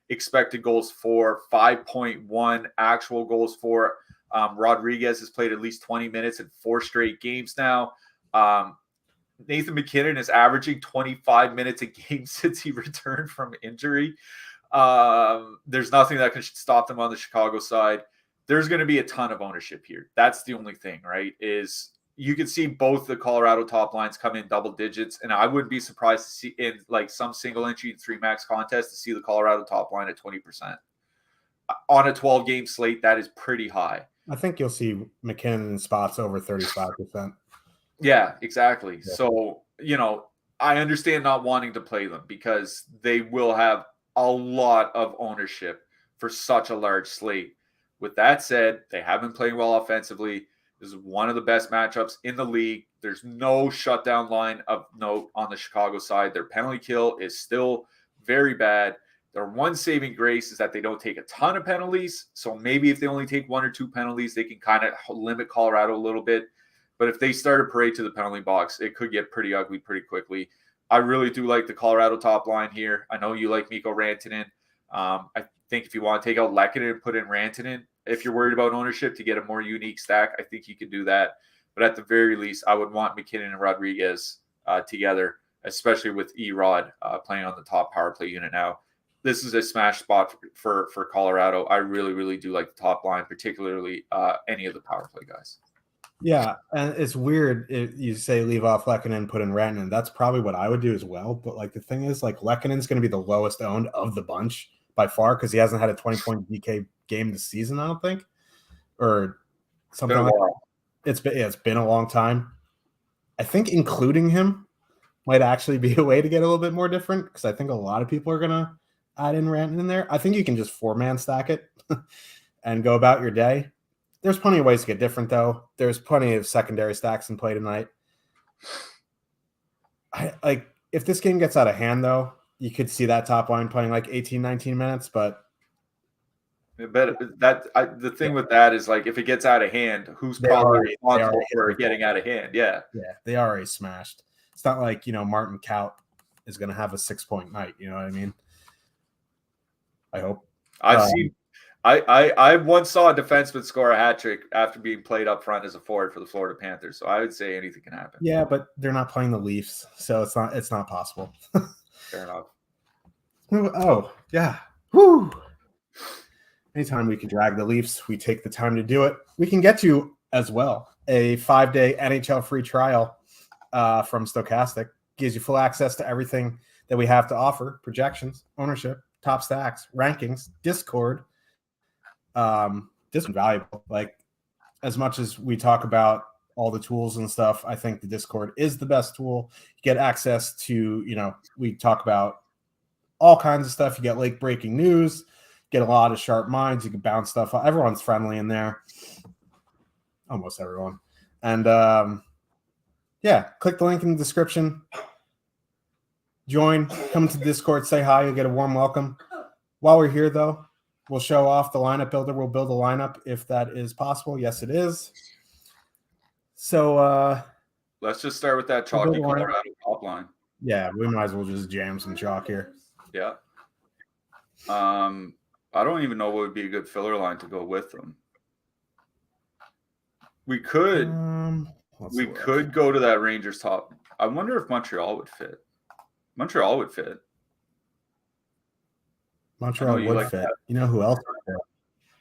expected goals for, 5.1 actual goals for. Rodriguez has played at least 20 minutes in 4 straight games now. Nathan McKinnon is averaging 25 minutes a game since he returned from injury. There's nothing that can stop them on the Chicago side. There's going to be a ton of ownership here. That's the only thing, right? Is you can see both the Colorado top lines come in double digits, and I wouldn't be surprised to see in like some single entry 3-max contest to see the Colorado top line at 20%. On a 12-game slate, that is pretty high. I think you'll see McKinnon in spots over 35%. Yeah, exactly. Yeah. So, I understand not wanting to play them because they will have a lot of ownership for such a large slate. With that said, they have been playing well offensively. This is one of the best matchups in the league. There's no shutdown line of note on the Chicago side. Their penalty kill is still very bad. Their one saving grace is that they don't take a ton of penalties. So maybe if they only take 1 or 2 penalties, they can kind of limit Colorado a little bit. But if they start a parade to the penalty box, it could get pretty ugly pretty quickly. I really do like the Colorado top line here. I know you like Mikko Rantanen. I think if you want to take out Lehkonen and put in Rantanen, if you're worried about ownership to get a more unique stack, I think you can do that. But at the very least, I would want McKinnon and Rodriguez together, especially with Erod playing on the top power play unit now. This is a smash spot for Colorado. I really, really do like the top line, particularly any of the power play guys. Yeah, and it's weird if you say leave off Lehkonen and put in Rantanen. That's probably what I would do as well. But like the thing is, like Lehkonen's going to be the lowest owned of the bunch by far because he hasn't had a 20-point DK game this season, I don't think, or something like that. It's been a long time. I think including him might actually be a way to get a little bit more different because I think a lot of people are going to add in Rantanen in there. I think you can just 4-man stack it and go about your day. There's plenty of ways to get different, though. There's plenty of secondary stacks in play tonight. If this game gets out of hand, though, you could see that top line playing like 18, 19 minutes, but the thing with that is like if it gets out of hand, who's probably responsible for it getting out of hand? Yeah. Yeah, they already smashed. It's not like, Martin Kaut is going to have a 6-point night. You know what I mean? I hope. I once saw a defenseman score a hat trick after being played up front as a forward for the Florida Panthers. So I would say anything can happen. Yeah, but they're not playing the Leafs, so it's not possible. Fair enough. Oh, yeah. Woo. Anytime we can drag the Leafs, we take the time to do it. We can get you as well a 5-day NHL free trial from Stokastic. Gives you full access to everything that we have to offer: projections, ownership, top stacks, rankings, Discord. This is valuable. Like, as much as we talk about all the tools and stuff, I think the Discord is the best tool. You get access to, we talk about all kinds of stuff. You get late breaking news, get a lot of sharp minds. You can bounce stuff off. Everyone's friendly in there. Almost everyone. And click the link in the description. Join, come to Discord, say hi. You'll get a warm welcome. While we're here, though, we'll show off the lineup builder. We'll build a lineup if that is possible. Yes, it is. So let's just start with that chalky Colorado top line. Yeah, we might as well just jam some chalk here. Yeah. I don't even know what would be a good filler line to go with them. We could go to that Rangers top. I wonder if Montreal would fit. Montreal would fit. Montreal would fit. That. You know who else would fit?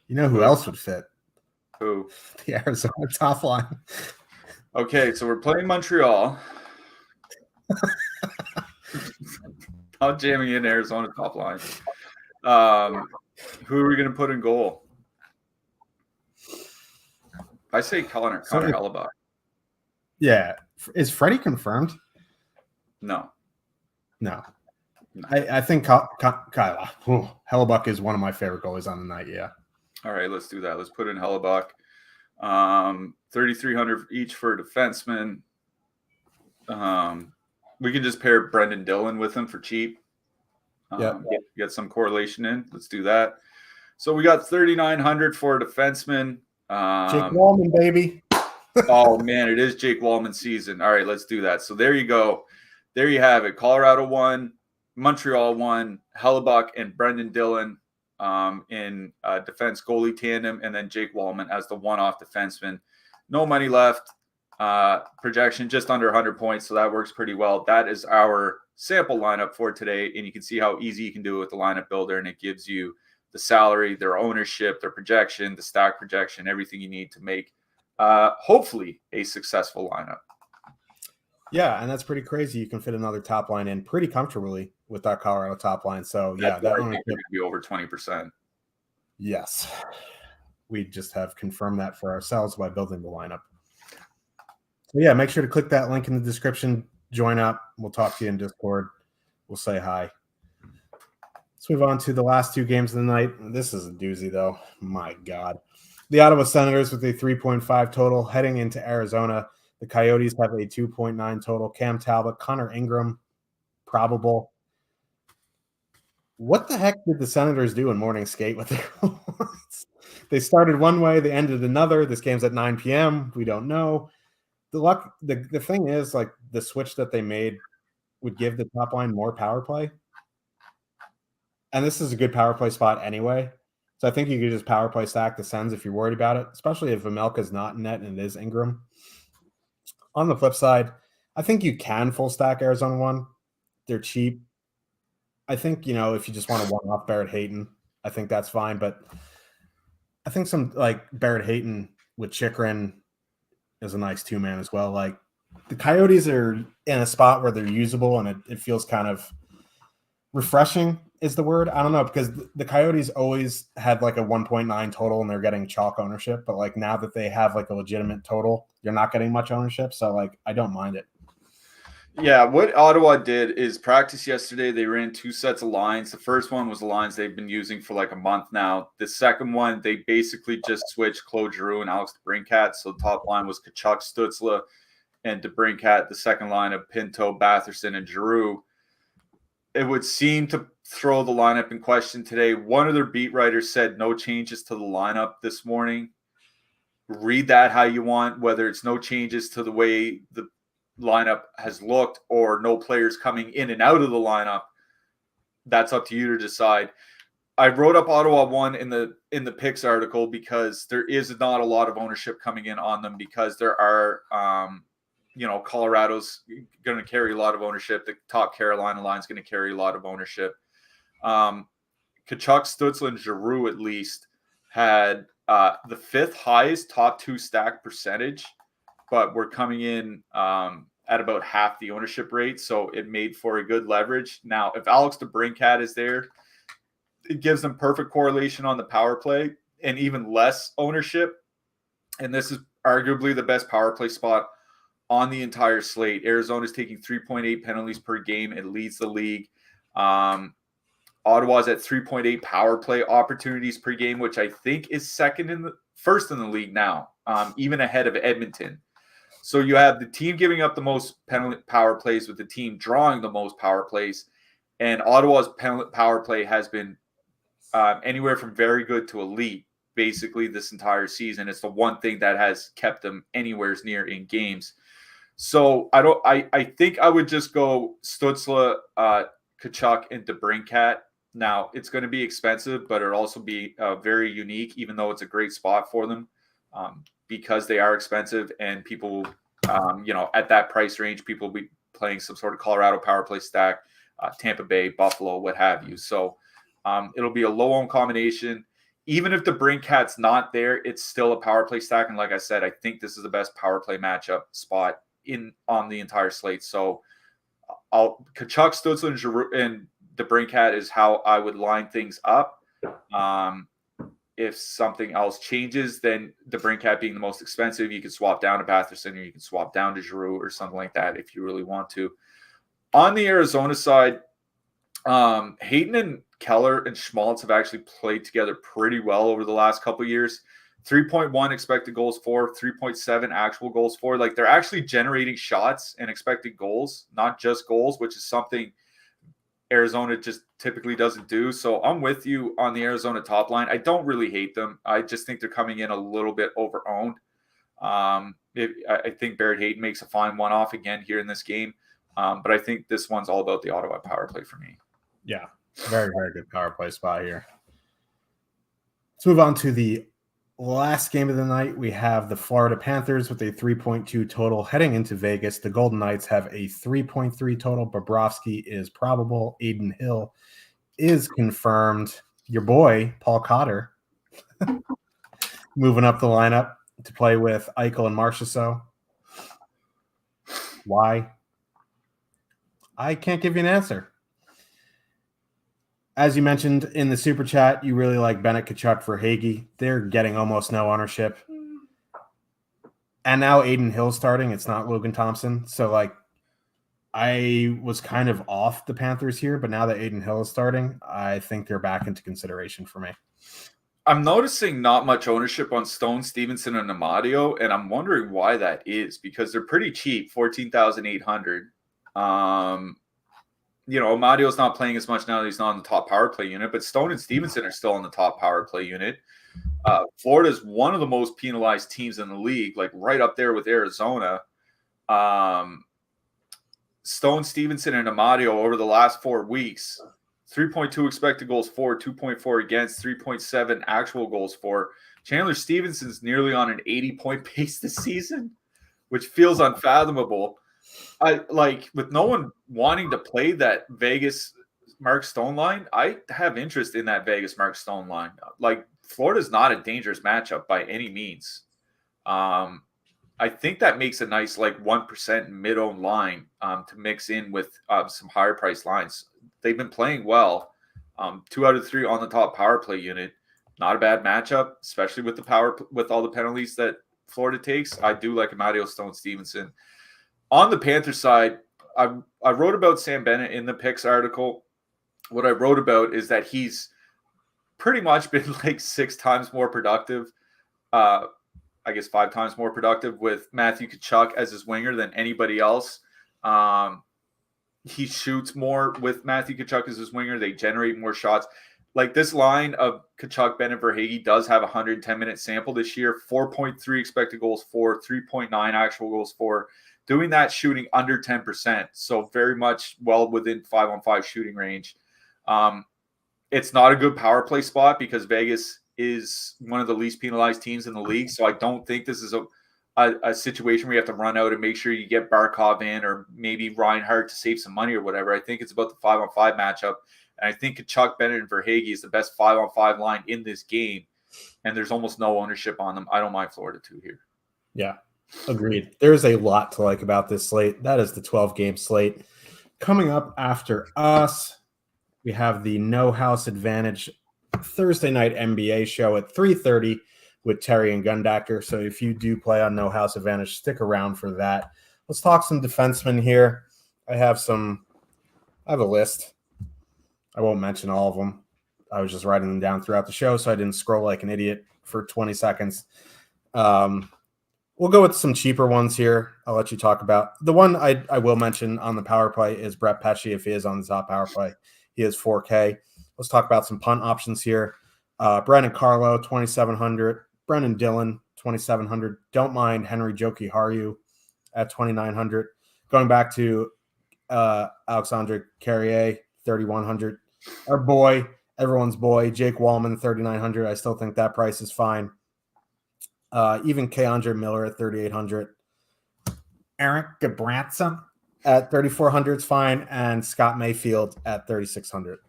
You know who else would fit? Who? The Arizona top line. Okay, so we're playing Montreal. Not jamming in Arizona top line. Who are we going to put in goal? I say Connor Hellebuyck. Yeah. Is Freddie confirmed? No. I think Hellebuyck is one of my favorite goalies on the night, yeah. All right, let's do that. Let's put in Hellebuyck. 3,300 each for defensemen. We can just pair Brendan Dillon with him for cheap. Get some correlation in. Let's do that. So we got 3,900 for a defenseman. Jake Wallman, baby. Oh, man, it is Jake Wallman season. All right, let's do that. So there you go. There you have it. Colorado won, Montreal won, Hellebuyck and Brendan Dillon in defense goalie tandem, and then Jake Wallman as the one-off defenseman. No money left. Projection just under 100 points, so that works pretty well. That is our sample lineup for today, and you can see how easy you can do it with the lineup builder, and it gives you the salary, their ownership, their projection, the stack projection, everything you need to make hopefully a successful lineup. Yeah, and that's pretty crazy. You can fit another top line in pretty comfortably with that Colorado top line. So yeah, that ownership could be over 20%. Yes, we just have confirmed that for ourselves by building the lineup. So yeah, make sure to click that link in the description. Join up. We'll talk to you in Discord. We'll say hi. Let's move on to the last two games of the night. This is a doozy, though. My God. The Ottawa Senators with a 3.5 total heading into Arizona. The Coyotes have a 2.9 total. Cam Talbot, Connor Ingram, probable. What the heck did the Senators do in morning skate with their awards? They started one way, they ended another. This game's at 9 p.m. We don't know. The thing is, like, the switch that they made would give the top line more power play. And this is a good power play spot anyway. So I think you could just power play stack the Sens if you're worried about it, especially if Vemelka's not in net and it is Ingram. On the flip side, I think you can full stack Arizona 1. They're cheap. I think, if you just want to one-off Barrett Hayton, I think that's fine. But I think some like Barrett Hayton with Chikrin is a nice two-man as well. Like, the Coyotes are in a spot where they're usable, and it feels kind of refreshing is the word. I don't know, because the Coyotes always had like a 1.9 total and they're getting chalk ownership. But like now that they have like a legitimate total, you're not getting much ownership. So like, I don't mind it. Yeah, what Ottawa did is practice yesterday. They ran 2 sets of lines. The first one was the lines they've been using for like a month now. The second one, they basically just switched Claude Giroux and Alex DeBrincat. So the top line was Tkachuk, Stützle, and DeBrincat. The second line of Pinto, Batherson, and Giroux. It would seem to throw the lineup in question today. One of their beat writers said no changes to the lineup this morning. Read that how you want, whether it's no changes to the way the lineup has looked or no players coming in and out of the lineup. That's up to you to decide. I wrote up Ottawa 1 in the picks article because there is not a lot of ownership coming in on them, because there are Colorado's going to carry a lot of ownership. The top Carolina line is going to carry a lot of ownership. Tkachuk, Stützle, and Giroux at least had the 5th highest top 2 stack percentage, but we're coming in at about half the ownership rate, so it made for a good leverage. Now, if Alex DeBrincat is there, it gives them perfect correlation on the power play and even less ownership. And this is arguably the best power play spot on the entire slate. Arizona's taking 3.8 penalties per game. It leads the league. Ottawa's at 3.8 power play opportunities per game, which I think is first in the league now, even ahead of Edmonton. So you have the team giving up the most penalty power plays with the team drawing the most power plays. And Ottawa's power play has been anywhere from very good to elite basically this entire season. It's the one thing that has kept them anywhere near in games. So I think I would just go Stützle, Tkachuk, and DeBrincat. Now, it's going to be expensive, but it'll also be very unique, even though it's a great spot for them, because they are expensive, and people, at that price range, people will be playing some sort of Colorado power play stack, Tampa Bay, Buffalo, what have you. So it'll be a low-owned combination. Even if DeBrincat's not there, it's still a power play stack. And like I said, I think this is the best power play matchup spot on the entire slate. So Tkachuk, Stützle, and DeBrincat is how I would line things up. If something else changes, then DeBrincat being the most expensive, you can swap down to Batherson, or you can swap down to Giroux or something like that if you really want to. On the Arizona side, Hayton and Keller and Schmaltz have actually played together pretty well over the last couple of years. 3.1 expected goals for, 3.7 actual goals for. Like, they're actually generating shots and expected goals, not just goals, which is something Arizona just typically doesn't do. So I'm with you on the Arizona top line. I don't really hate them. I just think they're coming in a little bit over-owned. I think Barrett Hayton makes a fine one-off again here in this game. But I think this one's all about the Ottawa power play for me. Yeah, very, very good power play spot here. Let's move on to the last game of the night, we have the Florida Panthers with a 3.2 total heading into Vegas. The Golden Knights have a 3.3 total. Bobrovsky is probable. Aiden Hill is confirmed. Your boy, Paul Cotter, moving up the lineup to play with Eichel and Marchessault. Why? I can't give you an answer. As you mentioned in the super chat, you really like Bennett Tkachuk for Hagee. They're getting almost no ownership. And now Aiden Hill starting. It's not Logan Thompson. So, like, I was kind of off the Panthers here, but now that Aiden Hill is starting, I think they're back into consideration for me. I'm noticing not much ownership on Stone, Stevenson, and Amadio, and I'm wondering why that is, because they're pretty cheap, 14,800. Amadio's not playing as much now that he's not on the top power play unit, but Stone and Stevenson are still on the top power play unit. Florida is one of the most penalized teams in the league, like right up there with Arizona. Stone, Stevenson, and Amadio over the last 4 weeks, 3.2 expected goals for, 2.4 against, 3.7 actual goals for. Chandler Stevenson's nearly on an 80-point pace this season, which feels unfathomable. I like, with no one wanting to play that Vegas Mark Stone line, I have interest in that Vegas Mark Stone line. Like, Florida's not a dangerous matchup by any means. I think that makes a nice, like, 1% mid-owned line to mix in with some higher price lines. They've been playing well. 2 out of 3 on the top power play unit. Not a bad matchup, especially with all the penalties that Florida takes. I do like Amadio, Stone, Stevenson. On the Panther side, I wrote about Sam Bennett in the picks article. What I wrote about is that he's pretty much been like 6 times more productive. I guess 5 times more productive with Matthew Tkachuk as his winger than anybody else. He shoots more with Matthew Tkachuk as his winger. They generate more shots. Like, this line of Tkachuk, Bennett, Verhaeghe does have a 110-minute sample this year. 4.3 expected goals for, 3.9 actual goals for. Doing that, shooting under 10%. So very much well within 5-on-5 shooting range. It's not a good power play spot because Vegas is one of the least penalized teams in the league. So I don't think this is a situation where you have to run out and make sure you get Barkov in or maybe Reinhart to save some money or whatever. I think it's about the 5-on-5 matchup. And I think Tkachuk, Bennett, and Verhaeghe is the best 5-on-5 line in this game. And there's almost no ownership on them. I don't mind Florida 2 here. Yeah, agreed. There's a lot to like about this slate. That is the 12-game slate. Coming up after us, we have the No House Advantage Thursday night NBA show at 3:30 with Terry and Gundacker. So if you do play on No House Advantage, stick around for that. Let's talk some defensemen here. I have a list. I won't mention all of them. I was just writing them down throughout the show, so I didn't scroll like an idiot for 20 seconds. We'll go with some cheaper ones here. I'll let you talk about. The one I will mention on the power play is Brett Pesce if he is on the top power play. He is 4K. Let's talk about some punt options here. Brendan Carlo, 2,700. Brendan Dillon, 2,700. Don't mind Henry Jokiharju at 2,900. Going back to Alexandre Carrier, 3,100. Our boy, everyone's boy, Jake Wallman, 3,900. I still think that price is fine. Even Keandre Miller at 3,800. Eric Gabranson at 3,400 is fine. And Scott Mayfield at 3,600.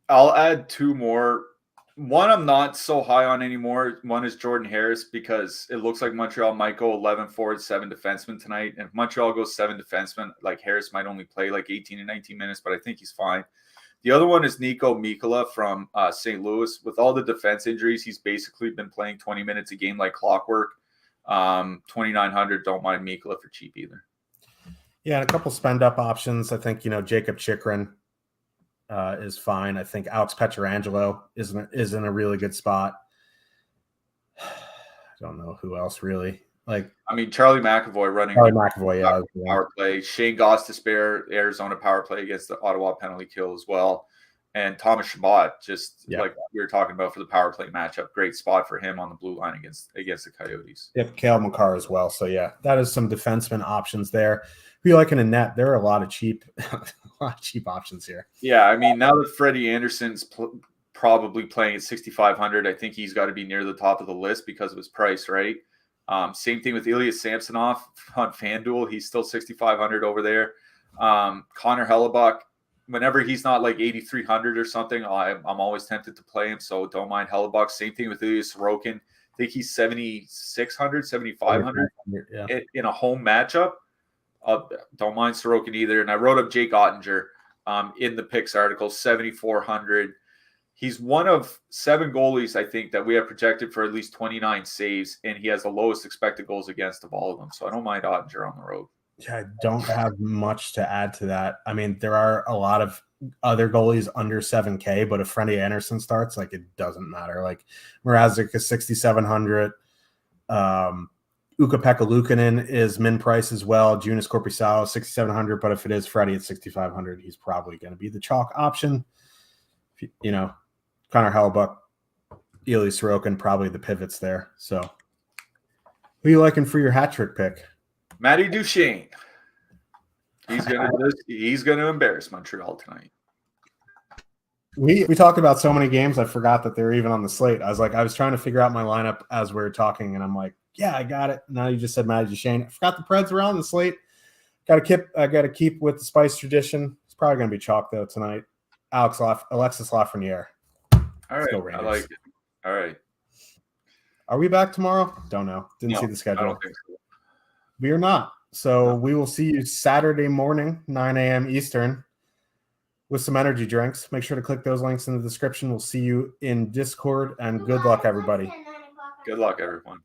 I'll add 2 more. One I'm not so high on anymore. One is Jordan Harris because it looks like Montreal might go 11 forward, 7 defensemen tonight. And if Montreal goes 7 defensemen, like, Harris might only play like 18 and 19 minutes, but I think he's fine. The other one is Nico Mikkola from St. Louis. With all the defense injuries, he's basically been playing 20 minutes a game like clockwork. 2,900. Don't mind Mikkola for cheap either. Yeah, and a couple spend up options. I think, Jacob Chikrin is fine. I think Alex Pietrangelo is in a really good spot. I don't know who else really. Charlie McAvoy running. Charlie McAvoy, yeah. Power play. Shane Gostisbehere, Arizona power play against the Ottawa penalty kill as well. And Thomas Chabot, like we were talking about for the power play matchup. Great spot for him on the blue line against the Coyotes. Yep, Cale Makar as well. So, yeah, that is some defenseman options there. Who you like in a net? There are a lot of cheap options here. Yeah, now that Freddie Anderson's probably playing at 6,500. I think he's got to be near the top of the list because of his price, right? Same thing with Ilya Samsonov on FanDuel. He's still 6,500 over there. Connor Hellebuck, whenever he's not like 8,300 or something, I'm always tempted to play him. So don't mind Hellebuck. Same thing with Ilya Sorokin. I think he's 7,600, 7,500 in a home matchup. Don't mind Sorokin either. And I wrote up Jake Ottinger in the picks article, 7,400. He's one of 7 goalies, I think, that we have projected for at least 29 saves, and he has the lowest expected goals against of all of them. So I don't mind Ottinger on the road. Yeah, I don't have much to add to that. I mean, there are a lot of other goalies under 7K, but if Freddie Anderson starts, like, it doesn't matter. Like, Mrazek is 6,700. Ukko-Pekka Luukkonen is min price as well. Joonas Korpisalo, 6,700. But if it is Freddie at 6,500, he's probably going to be the chalk option. You know, Connor Hellebuck, Ilya Sorokin, probably the pivots there. So, who are you liking for your hat trick pick? Matty Duchene. He's gonna embarrass Montreal tonight. We talked about so many games, I forgot that they're even on the slate. I was trying to figure out my lineup as we were talking, and I'm like, yeah, I got it. Now you just said Matty Duchene. I forgot the Preds were on the slate. I got to keep with the Spice tradition. It's probably going to be chalk though tonight. Alexis Lafreniere. All right, I like it. All right. Are we back tomorrow? Don't know. Didn't see the schedule. I don't think so. We are not. So we will see you Saturday morning, 9 a.m. Eastern, with some energy drinks. Make sure to click those links in the description. We'll see you in Discord, and good luck, everybody. Good luck, everyone.